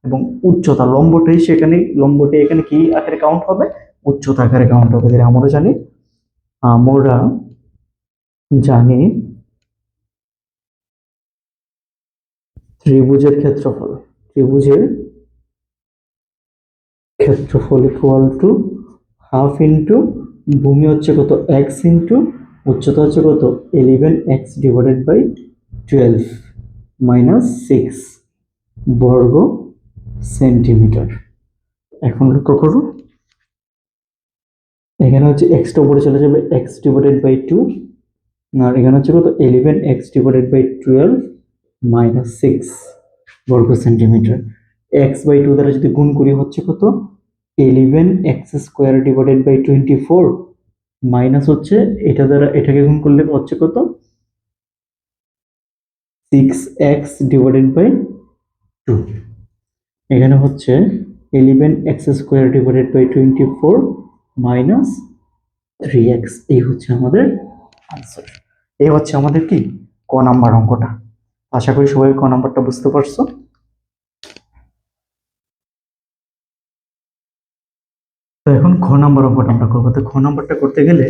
Speaker 1: এবং উচ্চতা, লম্বটা এখানে কি আকারে কাউন্ট হবে? উচ্চতা আকারে কাউন্ট হবে। আমরা জানি ত্রিভুজের ক্ষেত্রফল ইকুয়াল টু হাফ ইন্টু ভূমি হচ্ছে কত এক্স ইন্টু উচ্চতা হচ্ছে কত 11x ডিভাইডেড বাই 12 মাইনাস 6 বর্গ সেন্টিমিটার। এখন লক্ষ্য করো, এখানে হচ্ছে এক্সটা উপরে চলে যাবে এক্স ডিভাইডেড বাই 2, আর এখানে হচ্ছে কত 11x ডিভাইডেড বাই 12 মাইনাস 6 বর্গ সেন্টিমিটার। এক্স বাই 2 দ্বারা যদি গুণ করি হচ্ছে কত 11x square divided by 24 minus হচ্ছে এটা দ্বারা এটাকে গুণ করলে হচ্ছে কত 6x ডিভাইডেড বাই 2। এখানে হচ্ছে 11x square divided by 24 minus 3x। এই হচ্ছে আমাদের আনসার। এই হচ্ছে আমাদের কি ক নাম্বার অঙ্কটা। আশা করি সবাই ক নাম্বারটা বুঝতে পারছো। তো এখন খ নাম্বার অঙ্কটা আমরা করবো। তো খ নাম্বারটা করতে গেলে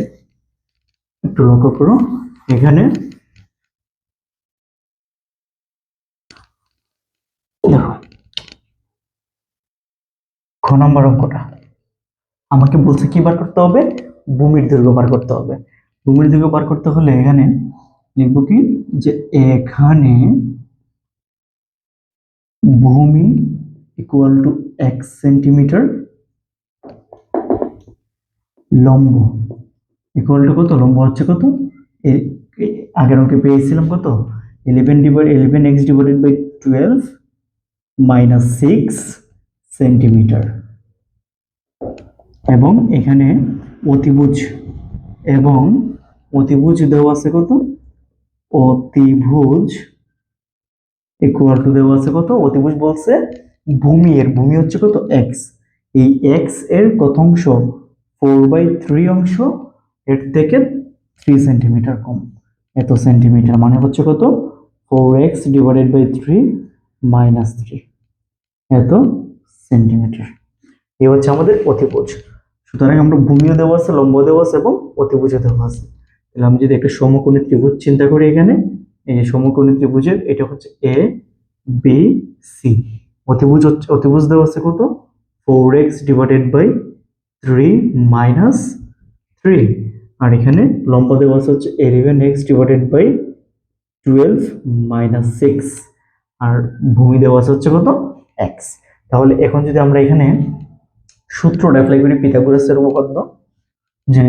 Speaker 1: একটু লক্ষ্য করো, এখানে দেখো খ নাম্বার অঙ্কটা আমাকে বলছে কি বার করতে হবে, ভূমির দৈর্ঘ্য বার করতে হবে। ভূমির দৈর্ঘ্য বার করতে হলে এখানে লিখবো কি যে এখানে ভূমি ইকুয়াল টু 1 সেন্টিমিটার, লম্ব ইকুয়াল টু কত, লম্ব হচ্ছে কত আগের অঙ্কে পেয়েছিলাম কত 11x divided by 12 minus 6 centimetre. এবং এখানে অতিভুজ এবং অতিভুজ দেওয়া আছে কত, অতিভুজ ইকুয়াল টু দেওয়া আছে কত, অতিভুজ বলছে ভূমি হচ্ছে কত এক্স, এই এক্স এর কত অংশ 4/3 অংশ, এর থেকে 3 সেন্টিমিটার কম, এত সেন্টিমিটার মানে হচ্ছে কত 4x ডিভাইডেড বাই 3 মাইনাস 3 এত সেন্টিমিটার। এই হচ্ছে আমাদের অতিভুজ। সুতরাং আমরা ভূমিও দেওয়া আছে, লম্ব দেওয়া আছে এবং অতিভুজও দেওয়া আছে। তাহলে আমি যদি একটা সমকোণী ত্রিভুজ চিন্তা করি, এখানে এই যে সমকোণী ত্রিভুজের এটা হচ্ছে এ বি সি, অতিভুজ দেওয়া আছে কত 4x ডিভাইডেড বাই 3 মাইনাস 3, আর এখানে লম্ব দেওয়া আছে হচ্ছে 11x ডিভাইডেড বাই 12 মাইনাস 6, আর ভূমি দেওয়া আছে হচ্ছে কত x। তাহলে এখন যদি আমরা এখানে সূত্রটা অ্যাপ্লাই করি পিথাগোরাসের উপপাদ্য, যে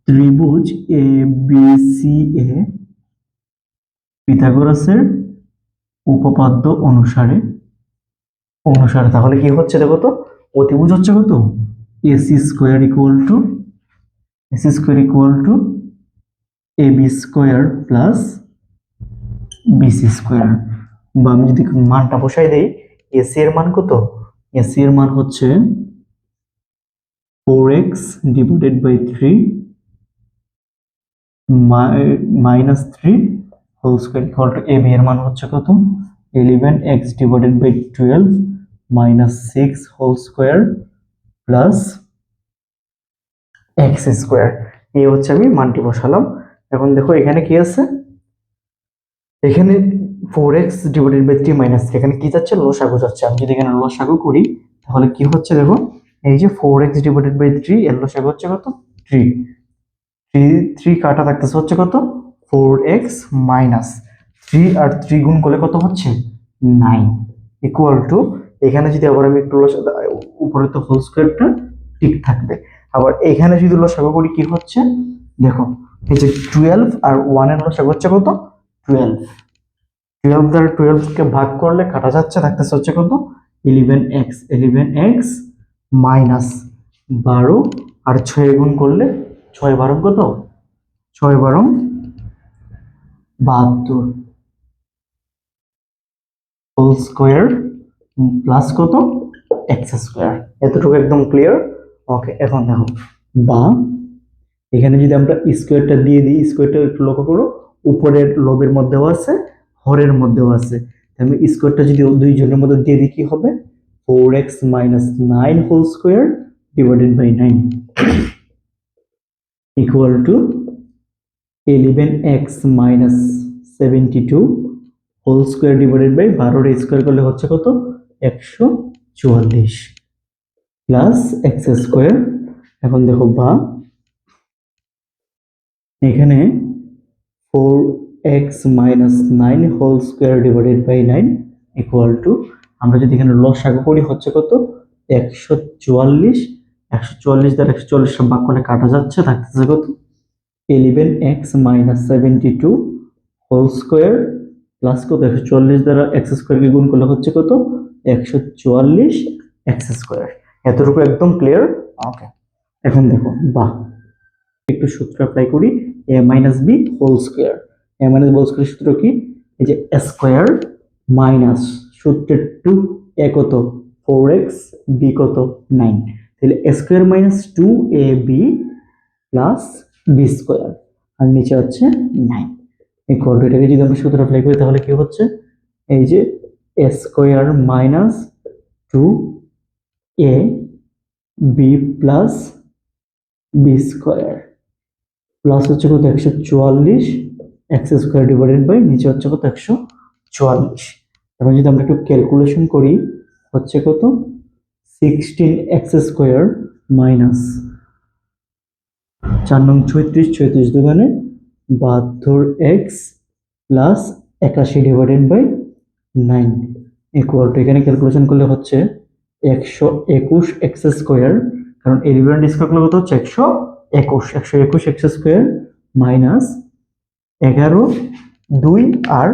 Speaker 1: ত্রিভুজ এ বি সি এ পিথাগোরাসের উপপাদ্য অনুসারে তাহলে কি হচ্ছে দেখো তো, অতিভুজ হচ্ছে কত AC square equal to A B square plus BC square. বা আমি যদি মানটা বসাই দেই, এসি এর মান কত, এসি এর মান হচ্ছে 4x divided by 3 minus 3 whole square equal to AB এর মান হচ্ছে কত 11x divided by 12 minus 6 whole square plus X square. এই হচ্ছে আমি মানটি বসালাম। এখন দেখো এখানে কি আছে, এখানে 4x ডিভাইডেড বাই 3 মাইনাস 3, এখানে কি যাচ্ছে লসাগু যাচ্ছে। আমি যদি এখানে লসাগু করি তাহলে কি হচ্ছে দেখো, এই যে 4x ডিভাইডেড বাই 3 এর লসাগু হচ্ছে কত 3, 3 কাটা থাকতেছে হচ্ছে কত 4x মাইনাস 3, আর 3 গুণ করলে কত হচ্ছে 9 ইকুয়াল টু, এখানে যদি আবার আমি একটু উপরে তো হোল স্কোয়ারটা ঠিক থাকবে, আবার এখানে যদি লসাগু করি কি হচ্ছে দেখো, এই যে 12 আর 1 এর লসাগু হচ্ছে কত 12, 12 দ্বারা 12 কে ভাগ করলে কাটা যাচ্ছে, থাকতেছে হচ্ছে কত 11x মাইনাস 12, আর 6 গুণ করলে 6 12 কত 6 12 72 হোল স্কোয়ার প্লাস কত এক্স স্কোয়ার। এতটুকু একদম ক্লিয়ার। ওকে, এখন দেখো বা এখানে যদি আমরা স্কোয়ারটা দিয়ে দিই, স্কোয়ারটা একটু লক্ষ্য করো, উপরের লবের মধ্যেও আছে হরের মধ্যেও আছে, আমি স্কোয়ারটা যদি দুই জনের মধ্যে দিয়ে দিই কি হবে 4x minus 9 whole square divided by 9 equal to 11x minus 72 whole square divided by 12 square করলে হচ্ছে কত 144 প্লাস এক্স স্কোয়ার। এখন দেখো বা এখানে 4x-9 whole square divided by 9 equal to, আমরা যদি এখানে লসাগু করি হচ্ছে কত 144। 144 দ্বারা 144 ভাগ করলে কাটা যাচ্ছে, থাকতেছে কত 11x-72 হোল স্কোয়ার প্লাস কত 144 দ্বারা এক্স স্কোয়ারকে গুণ করলে হচ্ছে কত 144 এক্স স্কোয়ার। এতটুকু একদম ক্লিয়ার? ওকে, এখন দেখো বাহ, একটু সূত্র অ্যাপ্লাই করি, a minus B whole square. a minus whole square সূত্র কি, এই যে স্কোয়ার মাইনাস সূত্রের 2, a কত 4x, b কত 9, তাহলে square minus 2ab plus B square, আর নিচে হচ্ছে 9 ইকুয়াল টু, এটাকে যদি আমরা সূত্র অ্যাপ্লাই করি তাহলে কি হচ্ছে, এই যে square minus 2ab plus B square plus হচ্ছে কত 144 এক্স স্কোয়ার ডিভাইডেড বাই নিচে হচ্ছে কত 144। এখন যদি আমরা একটু ক্যালকুলেশন করি হচ্ছে কত 16x স্কোয়ার মাইনাস 4 নং 36, 36 দুগুণে 72x plus 81 divided by 9 equal to, এখানে ক্যালকুলেশন করলে হচ্ছে 121 এক্স স্কোয়ার, কারণ এর ডিভাইডেড স্কোয়ার করলে কত হচ্ছে 121 এক্স স্কোয়ার মাইনাস 11 2 আর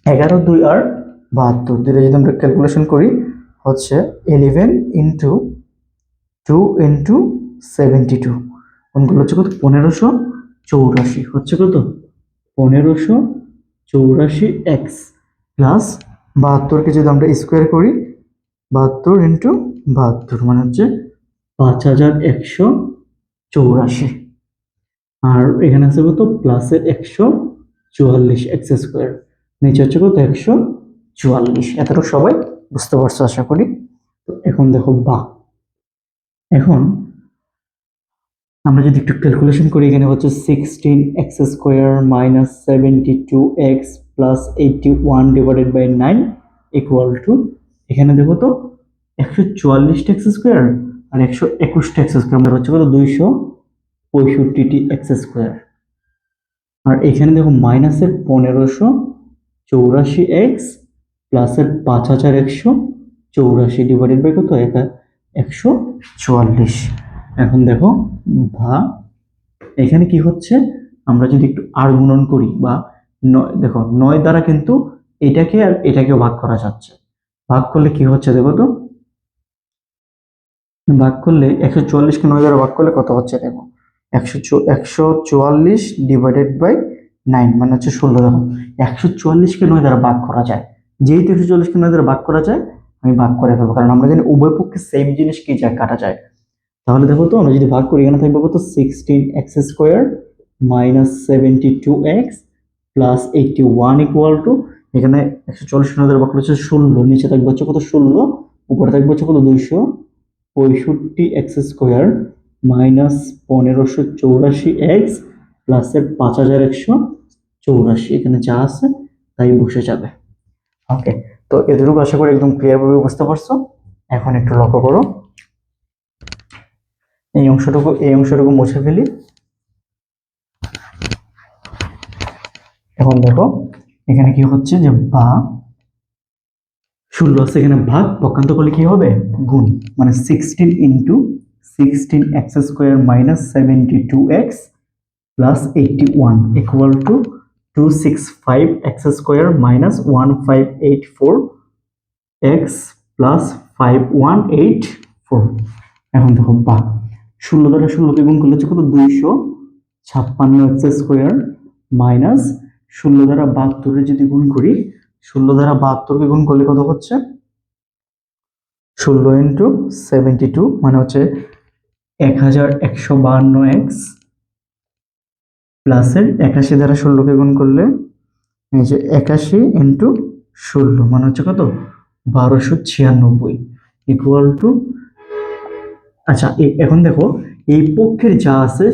Speaker 1: 72, দুটো যদি আমরা ক্যালকুলেশন করি হচ্ছে 11 ইন্টু 2 ইন্টু 72, কোনগুলো হচ্ছে কত 1584, হচ্ছে কত 1584 এক্স প্লাস 72কে যদি আমরা স্কোয়ার করি 72 ইন্টু 72 মানে হচ্ছে 5184, আর এখানে আছে কত প্লাসের 144 এক্স স্কোয়ার, নিচে হচ্ছে কত 144। এতটুকু সবাই বুঝতে পারছো আশা করি। তো এখন দেখো বাহ, এখন আমরা যদি একটু ক্যালকুলেশন করি এখানে হচ্ছে 16x square minus 72x plus 81 divided by 9 equal to, এখানে দেখো তো 144 এক্স স্কোয়ার আর 121 এক্স স্কোয়ার মানে হচ্ছে কত 265 এক্স স্কোয়ার, আর এখানে দেখো মাইনাসের 1584 প্লাসের 5184 ডিভাইডেড বাই কত 144। এখন দেখো ভা, এখানে কি হচ্ছে, আমরা যদি একটু আর গুণন করি বা দেখো 9 দ্বারা কিন্তু এটাকে আর এটাকেও ভাগ করা যাচ্ছে, ভাগ করলে কি হচ্ছে দেখো তো, ভাগ করলে 144কে 9 দ্বারা ভাগ করলে কত হচ্ছে দেখো 144 ডিভাইডেড বাই 9 মানে হচ্ছে 16। দেখো 144কে 9 দ্বারা ভাগ করা যায়, যেহেতু 144কে 9 দ্বারা ভাগ করা যায় আমি ভাগ করে ফেলবো, কারণ আমরা জানি উভয় পক্ষে সেম জিনিস কি যায় কাটা যায়। তাহলে দেখো তো আমরা যদি ভাগ করি এখানে থাকবে কত 16x square minus 72x plus 81 equal to, এখানে 140 দ্বারা ভাগ করলে হচ্ছে 16, নিচে থাকবে হচ্ছে কত 16, উপরে থাকবে হচ্ছে কত 265x স্কোয়ার মাইনাস 1584x প্লাসের 5184, এখানে যা আছে তাই বসে যাবে। ওকে, তো এতটুকু আশা করি একদম ক্লিয়ার ভাবে বুঝতে পারছো। এখন একটু লক্ষ্য করো, এই অংশটুকু মুছে ফেলি। এখন দেখো এখানে কি হচ্ছে যে বা 16 আছে, এখানে ভাগ পক্ষান্ত করলে কি হবে গুণ, মানে 16 into 16x square minus 72x plus 81 equal to 265x square minus 1584x plus 5184। এখন দেখো বা 16 দ্বারা 16কে গুণ করলে হচ্ছে কত 256x স্কোয়ার মাইনাস 16 দ্বারা 72 যদি গুণ করি, 16 দ্বারা 72কে গুণ করলে কত হচ্ছে 16 ইন্টু 72 মানে হচ্ছে 1152x প্লাসের 81 দ্বারা 16কে গুণ করলে এই যে 81 ইন্টু 16 মানে হচ্ছে কত 1296 ইকুয়াল টু, আচ্ছা এখন দেখো এই পক্ষের যা আছে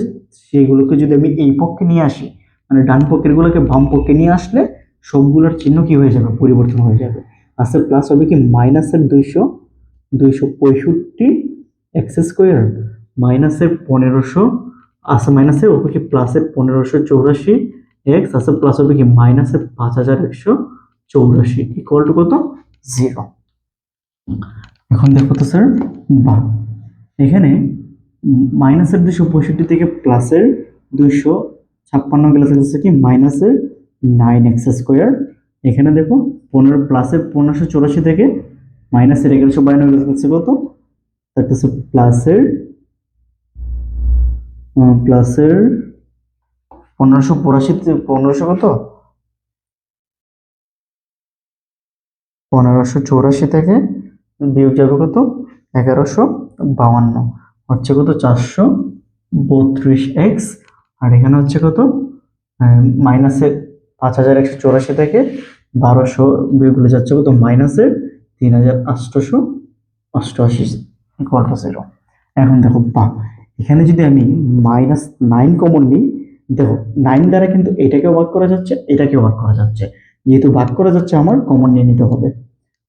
Speaker 1: সেগুলোকে যদি আমি এই পক্ষে নিয়ে আসি, মানে ডান পক্ষের গুলোকে বাম পক্ষে নিয়ে আসলে সবগুলোর চিহ্ন কি হয়ে যাবে পরিবর্তন হয়ে যাবে, আছে প্লাস হবে কি মাইনাসের 265 এক্স স্কোয়ার মাইনাসের আছে মাইনাসের উপরে কি প্লাসের 1584 এক্স আছে প্লাস হবে কি মাইনাসের 5184 ইকুয়াল টু কত 0। এখন দেখো তো স্যার বা এখানে মাইনাসের 265 থেকে প্লাসের 256 গেলে থাকছে কি মাইনাসের 9x²। এখানে দেখো 15 প্লাসের 1584 থেকে মাইনাসের 1192 গেলে থাকছে কত থাকতেছে প্লাসের 1584 1500 কত 1584 থেকে বিয়োগ যাবে কত 1152 হচ্ছে কত 432x। আর এখানে হচ্ছে কত মাইনাসের 5184 থেকে 1200 বিয়োগ হলে যাচ্ছে কত মাইনাসের 3888 ইকুয়াল টু 0। এখন দেখো বা এখানে যদি আমি -9 কমন নিই, দেখো 9 দ্বারা কিন্তু এটাকেও ভাগ করা যাচ্ছে এটাকেও ভাগ করা যাচ্ছে, যেহেতু ভাগ করা যাচ্ছে আমার কমন নিয়ে নিতে হবে।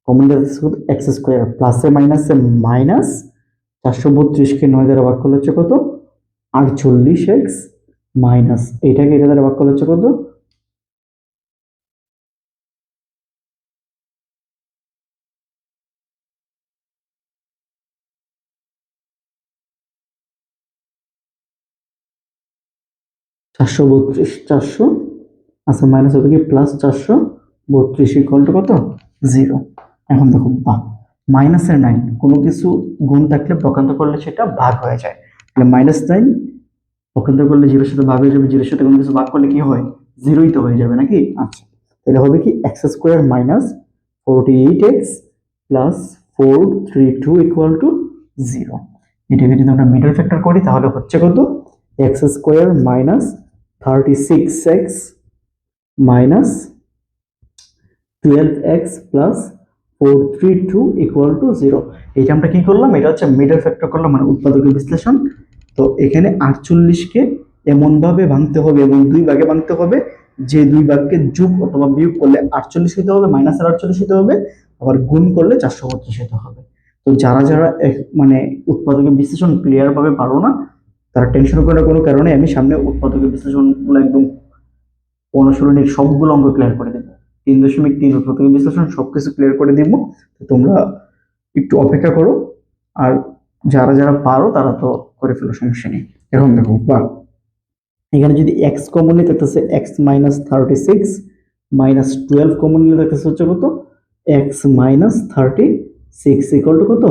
Speaker 1: কমন x² প্লাসে মাইনাসে মাইনাস 432কে 9 দ্বারা ভাগ করলে হচ্ছে কত 48x মাইনাস এটাকে এটা দ্বারা ভাগ করলে হচ্ছে কত 432 400 আচ্ছা মাইনাস হবে কি প্লাস 432 ইকুয়াল টু কত 0। এখন দেখো বা মাইনাসের 9 কোনো কিছু গুণ থাকলে পক্ষান্তর করলে সেটা ভাগ হয়ে যায়, তাহলে -9 পক্ষান্তর করলে 0 এর সাথে ভাগ হয়ে যাবে, 0 এর সাথে কোনো কিছু ভাগ করলে কি হয় 0ই তো হয়ে যাবে নাকি। আচ্ছা তাহলে হবে কি x² minus 48x plus 432 equal to 0। এটাকে যদি আমরা মিডল ফ্যাক্টর করি তাহলে হচ্ছে কত x² minus 36x minus 12x plus 432 equal to 0। এটা আমরা কি করলাম, এটা হচ্ছে মিডল ফ্যাক্টর করলাম মানে উৎপাদকের বিশ্লেষণ। তো এখানে 48কে এমন ভাবে ভাঙতে হবে এবং দুই ভাগে ভাঙতে হবে যে দুই ভাগকে যোগ অথবা বিয়োগ করলে 48 হতে হবে মাইনাসের 48 হতে হবে, আবার গুণ করলে 432 হতে হবে। তো যারা যারা মানে উৎপাদকের বিশ্লেষণ ক্লিয়ার ভাবে পারো না তারা টেনশন করার কোনো কারণে আমি সামনে উৎপাদকের বিশ্লেষণগুলো একদম অনুসরণের সবগুলো অঙ্ক ক্লিয়ার করে দেবো। 3.3 উৎপাদকের বিশ্লেষণ সবকিছু ক্লিয়ার করে দিব, তো তোমরা একটু অপেক্ষা করো। আর যারা যারা পারো তারা তো করে ফেলো, সমস্যা নেই। এখন দেখো বা এখানে যদি এক্স কমন নিয়ে থাকতেছে এক্স মাইনাস 36 মাইনাস 12 কমন নিলে থাকতেছে হচ্ছে কত এক্স মাইনাস 36 ইকুয়াল টু কত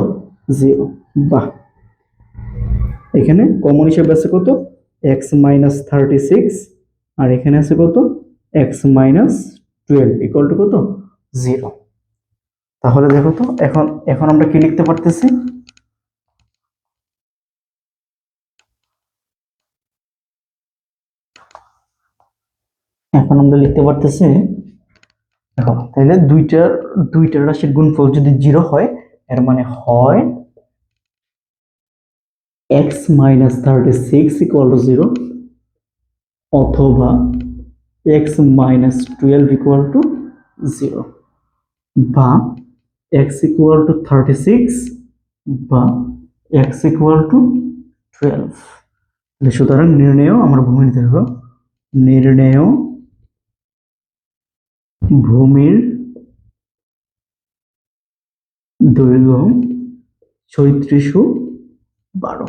Speaker 1: 0। বাহ এখানে কমন হিসেবে আছে কত এক্স মাইনাস 36 আর এখানে আছে কত এক্স মাইনাস 12 ইকুয়াল টু কত 0। তাহলে দেখো তো এখন এখন আমরা কি লিখতে পারতেছি, এখন আমরা লিখতে পারতেছি দেখো তাহলে দুইটার রাশির গুণফল যদি 0 হয় এর মানে হয় x মাইনাস 36 ইকুয়াল টু 0 অথবা x মাইনাস 12 ইকুয়াল টু 0 বা x ইকুয়াল টু 36 বা x ইকুয়াল টু 12। তাহলে সুতরাং নির্ণেয় আমরা ভূমির দৈর্ঘ্য নির্ণেয় ভূমির দৈর্ঘ্য 3612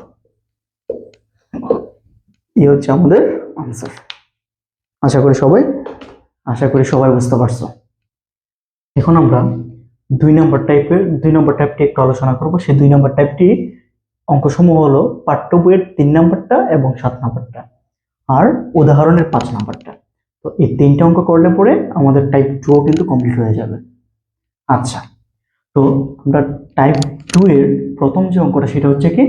Speaker 1: এই হচ্ছে আমাদের আনসার। আশা করি সবাই বুঝতে পারছো। এখন আমরা দুই নম্বর টাইপটি একটু আলোচনা করব। সেই 2 নম্বর টাইপটি অঙ্কসমূহ হলো পাঠ্য বইয়ের 3 নম্বরটা এবং 7 নম্বরটা আর উদাহরণের 5 নম্বরটা। তো এই 3টা অঙ্ক করলে পরে আমাদের টাইপ 2 কিন্তু কমপ্লিট হয়ে যাবে। আচ্ছা তো আমরা টাইপ 2 এর প্রথম যে অঙ্কটা সেটা হচ্ছে কি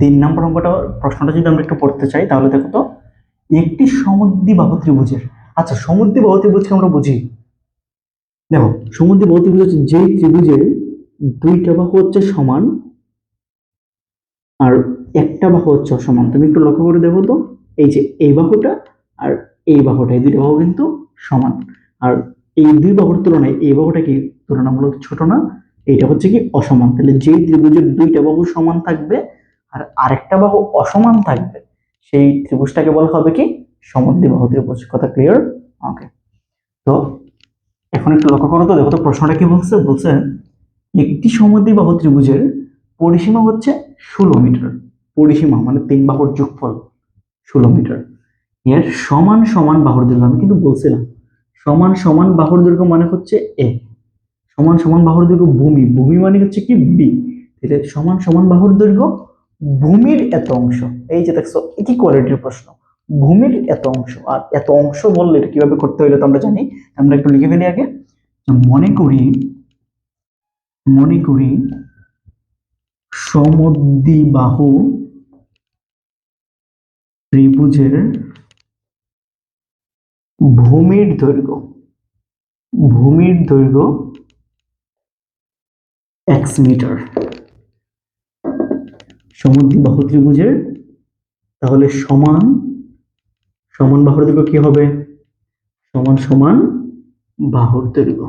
Speaker 1: 3 নম্বর অঙ্কটা প্রশ্নটা যদি আমরা একটু পড়তে চাই তাহলে দেখো তো একটি সমদ্বিবাহু ত্রিভুজের, আচ্ছা সমদ্বিবাহু ত্রিভুজকে আমরা বুঝি, দেখো সমদ্বিবাহু ত্রিভুজ হচ্ছে যেই ত্রিভুজের দুইটা বাহু হচ্ছে সমান আর একটা বাহু হচ্ছে অসমান। তুমি একটু লক্ষ্য করে দেখো তো এই যে এই বাহুটা আর এই বাহুটা এই দুইটা বাহু কিন্তু সমান, আর এই দুই বাহুর তুলনায় এই বাহুটা কি তুলনামূলক ছোট না, এইটা হচ্ছে কি অসমান। তাহলে যেই ত্রিভুজের দুইটা বাহু সমান থাকবে আর আরেকটা বাহু অসমান থাকবে সেই ত্রিভুজটাকে বলা হবে কি সমদ্বিবাহু ত্রিভুজ। কথা ক্লিয়ার? ওকে, তো এখন একটু লক্ষ্য করো তো, দেখো তো প্রশ্নটা কি বলছে। বলছে একটি সমদ্বিবাহু ত্রিভুজের পরিসীমা হচ্ছে 16 মিটার। পরিসীমা মানে তিন বাহুর যোগফল 16 মিটার। এর সমান সমান বাহুর দৈর্ঘ্য, আমি কিন্তু বলছিলাম সমান সমান বাহুর দৈর্ঘ্য মানে হচ্ছে এ, সমান সমান বাহুর দৈর্ঘ্য ভূমি, ভূমি মানে হচ্ছে কি বি। তাহলে সমান সমান বাহুর দৈর্ঘ্য ভূমির এত অংশ। এই যে দেখছো ইকুয়ালিটির প্রশ্ন, ভূমির এত অংশ। আর এত অংশ বললে এটা কিভাবে করতে হইলে তো আমরা জানি, আমরা একটু লিখে ফেলি আগে। মনে করি সমদ্বিবাহু ত্রিভুজের ভূমির দৈর্ঘ্য x মিটার। সমদ্বিবাহু ত্রিভুজের তাহলে সমান সমান বাহুর দৈর্ঘ্য কি হবে? সমান সমান বাহুর দৈর্ঘ্য,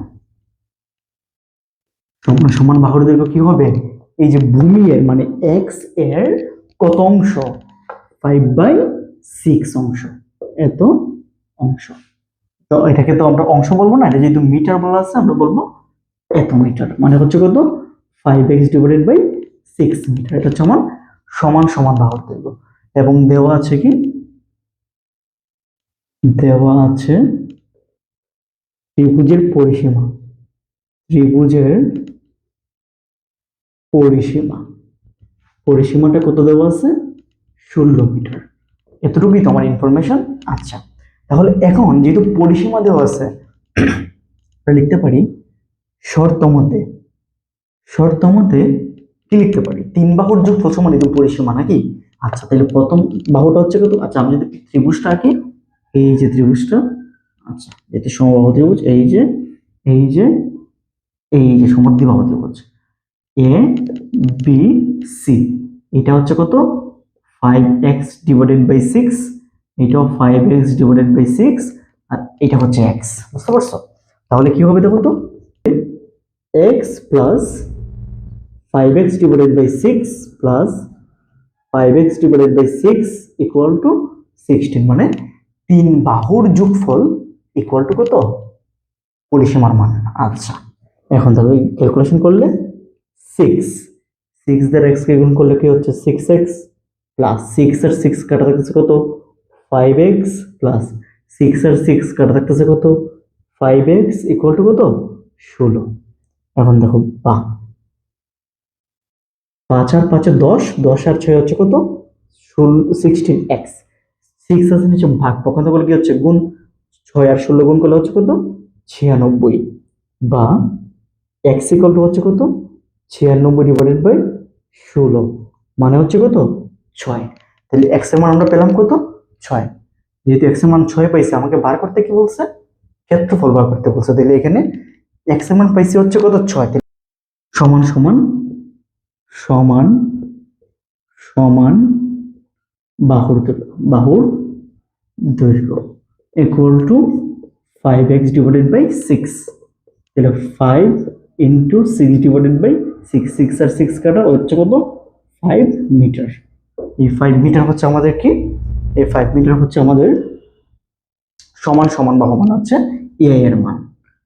Speaker 1: সমান সমান বাহুর দৈর্ঘ্য কি হবে? এই যে ভূমি এর মানে এক্স এর কত অংশ? 5/6 অংশ, এত অংশ। তো এটাকে তো আমরা অংশ বলবো না, এটা যেহেতু মিটার বলা আছে আমরা বলবো এত মিটার। মানে হচ্ছে কত? 5x/6 metre. এটা হচ্ছে আমার সমান সমান বাহুর দৈর্ঘ্য। এবং দেওয়া আছে কি, দেওয়া আছে ত্রিভুজের পরিসীমা, পরিসীমাটা কত দেওয়া আছে? 16 মিটার। এতটুকুই তো আমার ইনফরমেশন। আচ্ছা, তাহলে এখন যেহেতু পরিসীমা দেওয়া আছে আমরা লিখতে পারি শর্তমতে কি লিখতে পারি? তিন বাহুর যোগফল সমান এই পরিসীমা নাকি? আচ্ছা, তাহলে প্রথম বাহুটা হচ্ছে কত? আচ্ছা, আমি যদি ত্রিভুজটা আঁকি, এই যে ত্রিভুজটা, আচ্ছা এটি সমবাহু ত্রিভুজ, এই যে সমদ্বিবাহু ত্রিভুজ এ বি সি, এটা হচ্ছে কত? 5x/6, এটাও 5x/6, আর এটা হচ্ছে x। বুঝতে পারছো? তাহলে কি হবে দেখো তো, x plus 5x/6 plus 5x/6 equal to 16, মানে তিন বাহুর যোগফল ইকুয়াল টু কত? পরিসীমার মান। আচ্ছা, এখন দেখো ক্যালকুলেশন করলে 6 দ্বারা x কে গুণ করলে কি হচ্ছে? 6x প্লাস 6 আর 6 কাটা থাকতেছে কত? 5x প্লাস 6 আর 6 কাটা থাকতেছে কত? 5x ইকুয়াল টু কত? 16। এখন দেখো 5 আর 5 10, 10 আর 6 হচ্ছে কত? 16x। 6 আছে নিচে ভাগ, পক্ষান্তর করলে কি হচ্ছে? গুণ। 6 আর 16 গুণ করলে হচ্ছে কত? 96, বা x ইকুয়াল টু হচ্ছে কত? 96/16, মানে হচ্ছে কত? 6। তাহলে x এর মান আমরা পেলাম কত? 6। যেহেতু x এর মান 6 পাইছে, আমাকে বার করতে কি বলছে? ক্ষেত্রফল বার করতে বলছে। তাহলে এখানে x এর মান পাইছি হচ্ছে কত? 6। সমান সমান সমান সমান বাহুর দৈর্ঘ্য ইকুয়াল টু 5x/6। তাহলে 5 ইন্টু 6/6, 6 আর 6 কাটা হচ্ছে কত? 5 মিটার। এই 5 মিটার হচ্ছে আমাদের কি? এই 5 মিটার হচ্ছে আমাদের সমান সমান বাহু, মানে হচ্ছে এ এর মান।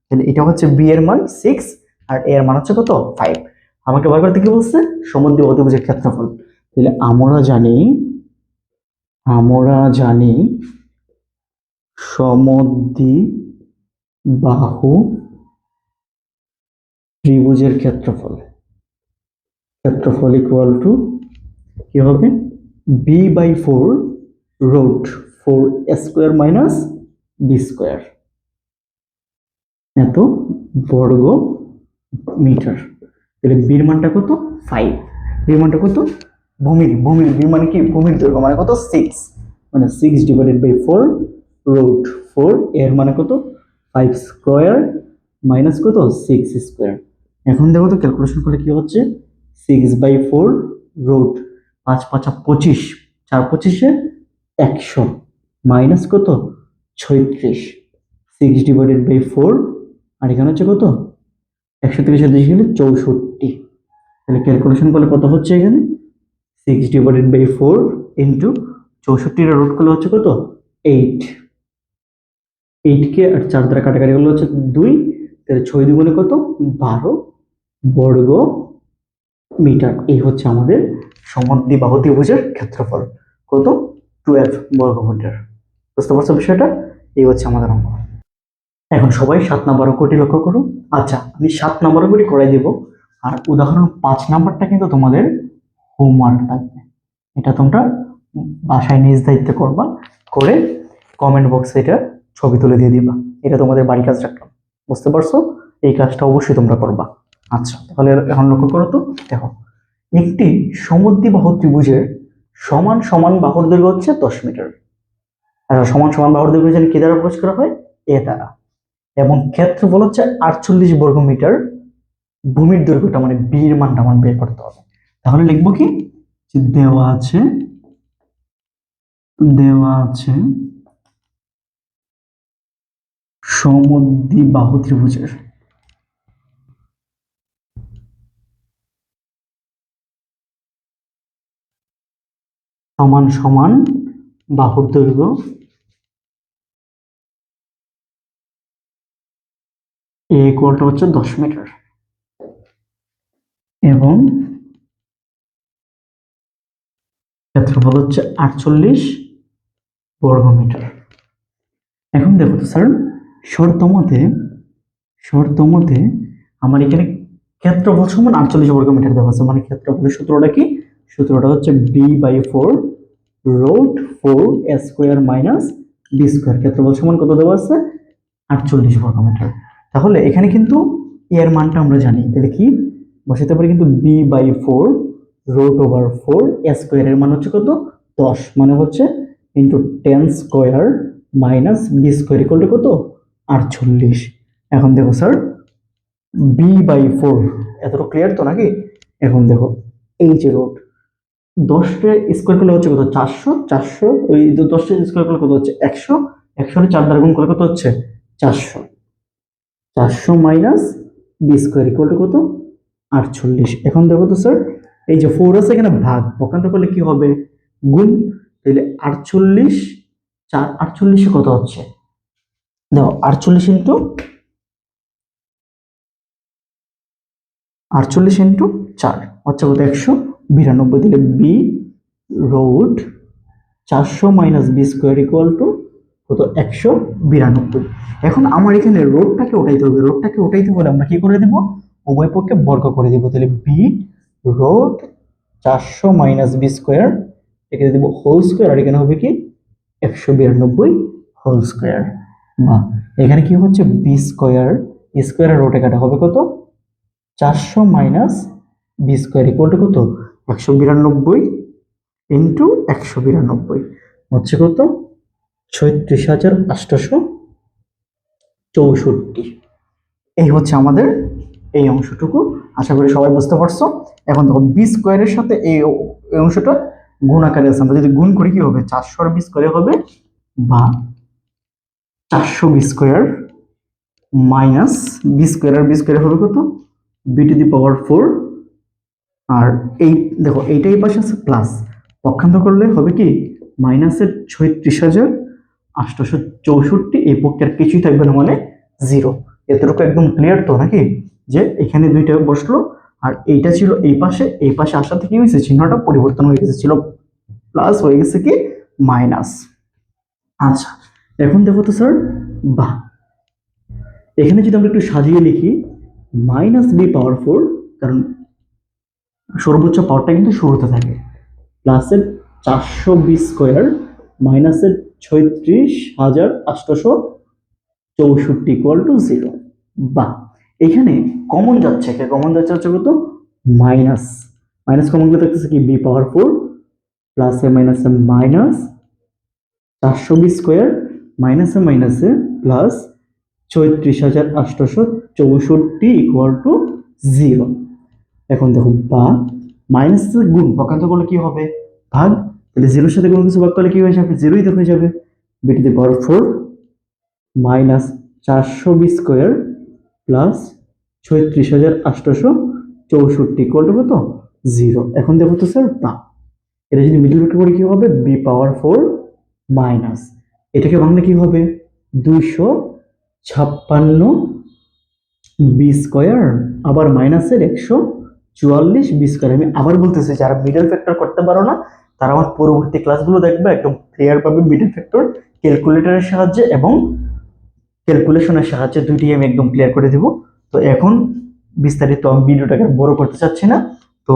Speaker 1: তাহলে এটা হচ্ছে বি এর মান 6 আর এ এর মান হচ্ছে কত? 5। আমাকে বার করতে কি বলছে? সমদ্বিবাহু ত্রিভুজের ক্ষেত্রফল। তাহলে আমরা জানি সমদ্বিবাহু ত্রিভুজের ক্ষেত্রফল ইকুয়াল টু কি হবে? b/4 root 4 square - b square, এত বর্গ মিটার। তাহলে বির মানটা কত? 5। বির মানটা কত? ভূমির বি মানে কি? ভূমির দৈর্ঘ্য মানে কত? 6, মানে 6/4 রুট 4, এর মানে কত? 5 স্কয়ার মাইনাস কত? 6 স্কয়ার। এখন দেখো তো ক্যালকুলেশন করলে কি হচ্ছে? 6/4 রুট 5 5 25, 4 25 100, মাইনাস কত? 36। 6/4, আর এখানে হচ্ছে কত? 130 গেলে 64। তাহলে ক্যালকুলেশন করলে কত হচ্ছে এখানে? 6/4 ইন্টু 64 রুট করলে হচ্ছে কত 8, 8কে আর 4 দ্বারা কাটাকাটি করলে হচ্ছে 2, তাহলে 6 দুগুণে কত 12 বর্গ মিটার। এই হচ্ছে আমাদের সমদ্বিবাহু ত্রিভুজের ক্ষেত্রফল, কত 12 বর্গ মিটার। বুঝতে পারছো বিষয়টা? এই হচ্ছে আমাদের অঙ্ক। এখন সবাই 7 নম্বর অঙ্কটি লক্ষ্য করো। আচ্ছা, আমি 7 নম্বর অঙ্কটি করাই দেব, আর উদাহরণ 5 নাম্বারটা কিন্তু তোমাদের হোমওয়ার্ক থাকবে। এটা তোমরা বাসায় নিজ দায়িত্বে করবা, করে কমেন্ট বক্সে এটা ছবি তুলে দিয়ে দিবা। এটা তোমাদের বাড়ি কাজ রাখলাম। বুঝতে পারছো? এই কাজটা অবশ্যই তোমরা করবা। আচ্ছা, তাহলে এখন লক্ষ্য করো তো, দেখো একটি সমদ্বিবাহু ত্রিভুজের সমান সমান বাহুর দৈর্ঘ্য হচ্ছে 10 মিটার। আর সমান সমান বাহুর দৈর্ঘ্য কি দ্বারা প্রকাশ করা হয়? এ দ্বারা। এবং ক্ষেত্রফল হচ্ছে 48 বর্গ মিটার। ভূমির দৈর্ঘ্যটা মানে বির মানটা আমার বের করতে হবে। তাহলে লিখবো কি, যে দেওয়া আছে সমদ্বিবাহু ত্রিভুজের সমান সমান বাহুর দৈর্ঘ্য এ ইকুয়ালটা হচ্ছে 10 মিটার এবং ক্ষেত্রফল হচ্ছে 48 বর্গ মিটার। এখন দেখো তো স্যার, শর্ত মতে আমার এখানে ক্ষেত্রফল সমান 48 বর্গ মিটার দেওয়া আছে, মানে ক্ষেত্রফলের সূত্রটা কি? সূত্রটা হচ্ছে b/4 root 4 a square minus b square. ক্ষেত্রফল সমান কত দেওয়া আছে? 48 বর্গ মিটার। তাহলে এখানে কিন্তু এর মানটা আমরা জানি, তাহলে কি বসাতে পারি? কিন্তু b/4 root over 4 a square এর মান হচ্ছে কত 10, মানে হচ্ছে into 10 square minus b square equal to কত 48। এখন দেখো স্যার, b/4 এতটা ক্লিয়ার তো নাকি? এখন দেখো এই যে রুট 10টা স্কয়ার করলে হচ্ছে কত 400, 400 ওই 10টা স্কয়ার করলে কত হচ্ছে 100, 100 এর 4 দ্বারা গুণ করলে কত হচ্ছে 400, 400 minus b square equal to কত 48। এখন দেখো তো স্যার, এই যে 4 আছে এখানে ভাগ, পক্ষান্তর করলে কি হবে গুণ। তাহলে 48 4 48 কত হচ্ছে, দেখো 48 ইন্টু 4 হচ্ছে কত 192। দিলে b root 400 minus b square equal to কত 192। এখন আমার এখানে রোডটাকে উঠাইতে হবে, রোডটাকে উঠাইতে হলে আমরা কি করে দেব? উভয় পক্ষে বর্গ করে দিব। তাহলে b root 400 minus b square, এখানে দেব হোল স্কোয়ার, আর এখানে হবে কি 192 হোল স্কোয়ার। বা এখানে কি হচ্ছে বি স্কোয়ার, স্কোয়ারের রোডে কাটা হবে কত 400 minus b square equal to কত 192 ইন্টু 192 হচ্ছে কত 36,864। এই হচ্ছে আমাদের এই অংশটুকু। আশা করি সবাই বুঝতে পারছো। এখন দেখো বি স্কোয়ারের সাথে এই অংশটা গুণ আকারে আছে, আমরা যদি গুণ করি কি হবে 400 আর বি স্কোয়ারে হবে, বা 400 b square minus b square আর বি স্কোয়ারে হবে কত বি টু দি পাওয়ার 4। আর এই দেখো এইটাই পাশে আছে প্লাস, পক্ষান্তর করলে হবে কি মাইনাসের 36,864। এই পক্ষের কিছুই থাকবে না, মানে 0। এতটুকু একদম ক্লিয়ার তো নাকি? যে এখানে দুইটা বসলো, আর এইটা ছিল এই পাশে আসাতে কি হয়েছে চিহ্নটা পরিবর্তন হয়ে গেছে, ছিল প্লাস হয়ে গেছে কি মাইনাস। আচ্ছা, এখন দেখো তো স্যার, বাহ, এখানে যদি আমরা একটু সাজিয়ে লিখি মাইনাস বি পাওয়ার 4, কারণ সর্বোচ্চ পাওয়ারটা কিন্তু শুরুতে থাকে, প্লাসের 400 বি স্কোয়ার মাইনাসের 36,864 ইকুয়াল টু 0। বা এখানে কমন যাচ্ছে হচ্ছে কত মাইনাস, মাইনাস কমন গেলে থাকতেছে কি বি পাওয়ার 4 প্লাসে মাইনাসে মাইনাস 400 বি স্কোয়ার মাইনাসে প্লাস 36,864 ইকুয়াল টু 0। এখন দেখো বা মাইনাস গুণ, পক্ষান্তর করলে কি হবে ভাগ, তাহলে 0-র সাথে কোনো কিছু ভাগ করলে কি হয়ে যাবে 0ই তো হয়ে যাবে। B to the power 4 minus 400 b square plus 36,864 equal to কত 0। এখন দেখো তো স্যার বা এটা যদি মিডল ফ্যাক্টর করি কি হবে, বি পাওয়ার 4 মাইনাস, এটাকে বাংলা কি হবে 256 বি স্কোয়ার, আবার মাইনাসের 144 বি স্কোয়ার। আমি আবার বলতেছি, যারা মিডল ফ্যাক্টর করতে পারো না তারা আমার পরবর্তী ক্লাসগুলো দেখবে, একদম ক্লিয়ার পাবে মিডল ফ্যাক্টর ক্যালকুলেটরের সাহায্যে এবং ক্যালকুলেশনের সাহায্যে, দুইটি আমি একদম ক্লিয়ার করে দেব। তো এখন বিস্তারিত আমি ভিডিওটাকে বড় করতে চাচ্ছি না, তো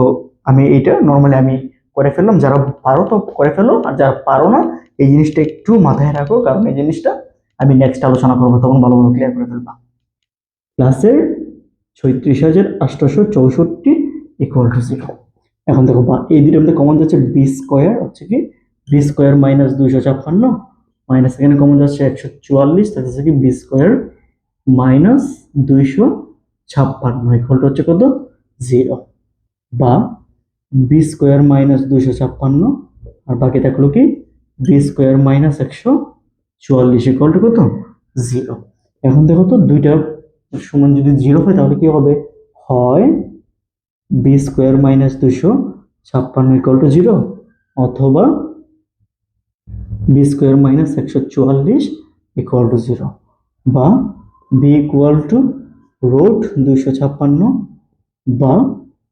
Speaker 1: আমি এইটা নর্মালি আমি করে ফেললাম। যারা পারো তো করে ফেলো, আর যারা পারো না এই জিনিসটা একটু মাথায় রাখো, কারণ এই জিনিসটা আমি নেক্সট আলোচনা করবো, তখন ভালোভাবে ক্লিয়ার করে ফেলবা। ক্লাসের 36,864 ইকুয়াল টু 0। এখন দেখো বা এই দুটোর মধ্যে কমন যাচ্ছে বি স্কোয়ার, হচ্ছে কি বি স্কোয়ার মাইনাস 256 মাইনাস এখানে কমন যাচ্ছে 144, তাহলে হচ্ছে কি b square minus 256 equal to হচ্ছে কত 0, বা বি স্কোয়ার মাইনাস 256 আর বাকি থাকলো কি b square minus 144 equal to কত 0। এখন দেখো তো দুইটা সমান যদি 0 হয় তাহলে কি হবে, হয় b square minus 256 equal to 0, অথবা b square minus 144 equal to 0, বা বি ইকুয়াল টু রুট 256, বা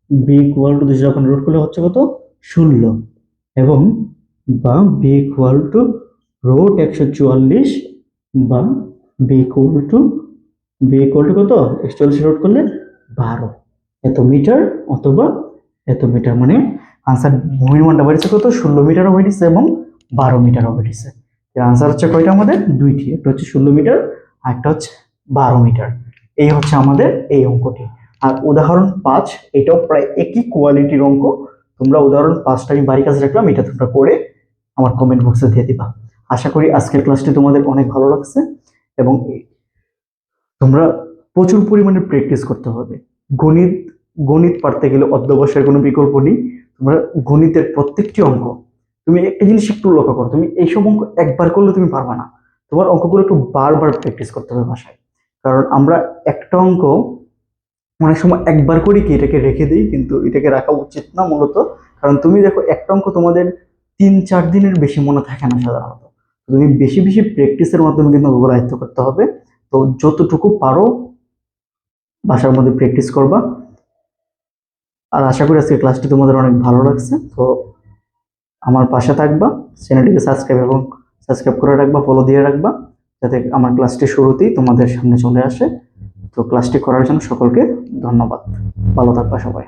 Speaker 1: বি ইকুয়াল টু 256 রুট করলে হচ্ছে কত 16, এবং বা বি ইকুয়াল টু রুট 144, বা বি ইকুয়াল টু কত 144 রুট করলে 12 এত মিটার, অথবা এত মিটার। মানে আনসার ভূমির মানটা বেরিয়েছে কত 16 মিটারও বেরিয়েছে এবং 12 মিটারও বেরিয়েছে। এর আনসার হচ্ছে কয়টা আমাদের, দুইটি, একটা হচ্ছে 16 মিটার আর একটা হচ্ছে 12 মিটার। এই হচ্ছে আমাদের এই অঙ্কটি। আর উদাহরণ 5 এটাও প্রায় একই কোয়ালিটির অঙ্ক। তোমরা উদাহরণ 5টা আমি বাড়ির কাছে রাখলাম, এটা তোমরা করে আমার কমেন্ট বক্সে দিয়ে দিবা। আশা করি আজকের ক্লাসটি তোমাদের অনেক ভালো লাগছে এবং তোমরা প্রচুর পরিমাণে প্র্যাকটিস করতে হবে। গণিত গণিত পারতে গেলে অধ্যবসায়ের কোনো বিকল্প নেই। তোমরা গণিতের প্রত্যেকটি অঙ্ক, তুমি একটা জিনিস একটু লক্ষ্য করো, তুমি এইসব অঙ্ক একবার করলে তুমি পারবা না, তোমার অঙ্কগুলো একটু বারবার প্র্যাকটিস করতে হবে বাসায়। কারণ আমরা একটা অঙ্ক অনেক সময় একবার করি কি এটাকে রেখে দিই, কিন্তু এটাকে রাখা উচিত না মূলত। কারণ তুমি দেখো একটা অঙ্ক তোমাদের 3-4 দিনের বেশি মনে থাকে না সাধারণত। তুমি বেশি বেশি প্র্যাকটিসের মাধ্যমে কিন্তু ওগুলো আয়ত্ত করতে হবে। তো যতটুকু পারো বাসার মধ্যে প্র্যাকটিস করবা। আর আশা করি আজকে ক্লাসটি তোমাদের অনেক ভালো লাগছে। তো আমার পাশে থাকবা, চ্যানেলটিকে সাবস্ক্রাইব করে রাখবা, ফলো দিয়ে রাখবা, যাতে আমার ক্লাসটি শুরুতেই তোমাদের সামনে চলে আসে। তো ক্লাসটি করার জন্য সকলকে ধন্যবাদ। ভালো থাকবা সবাই।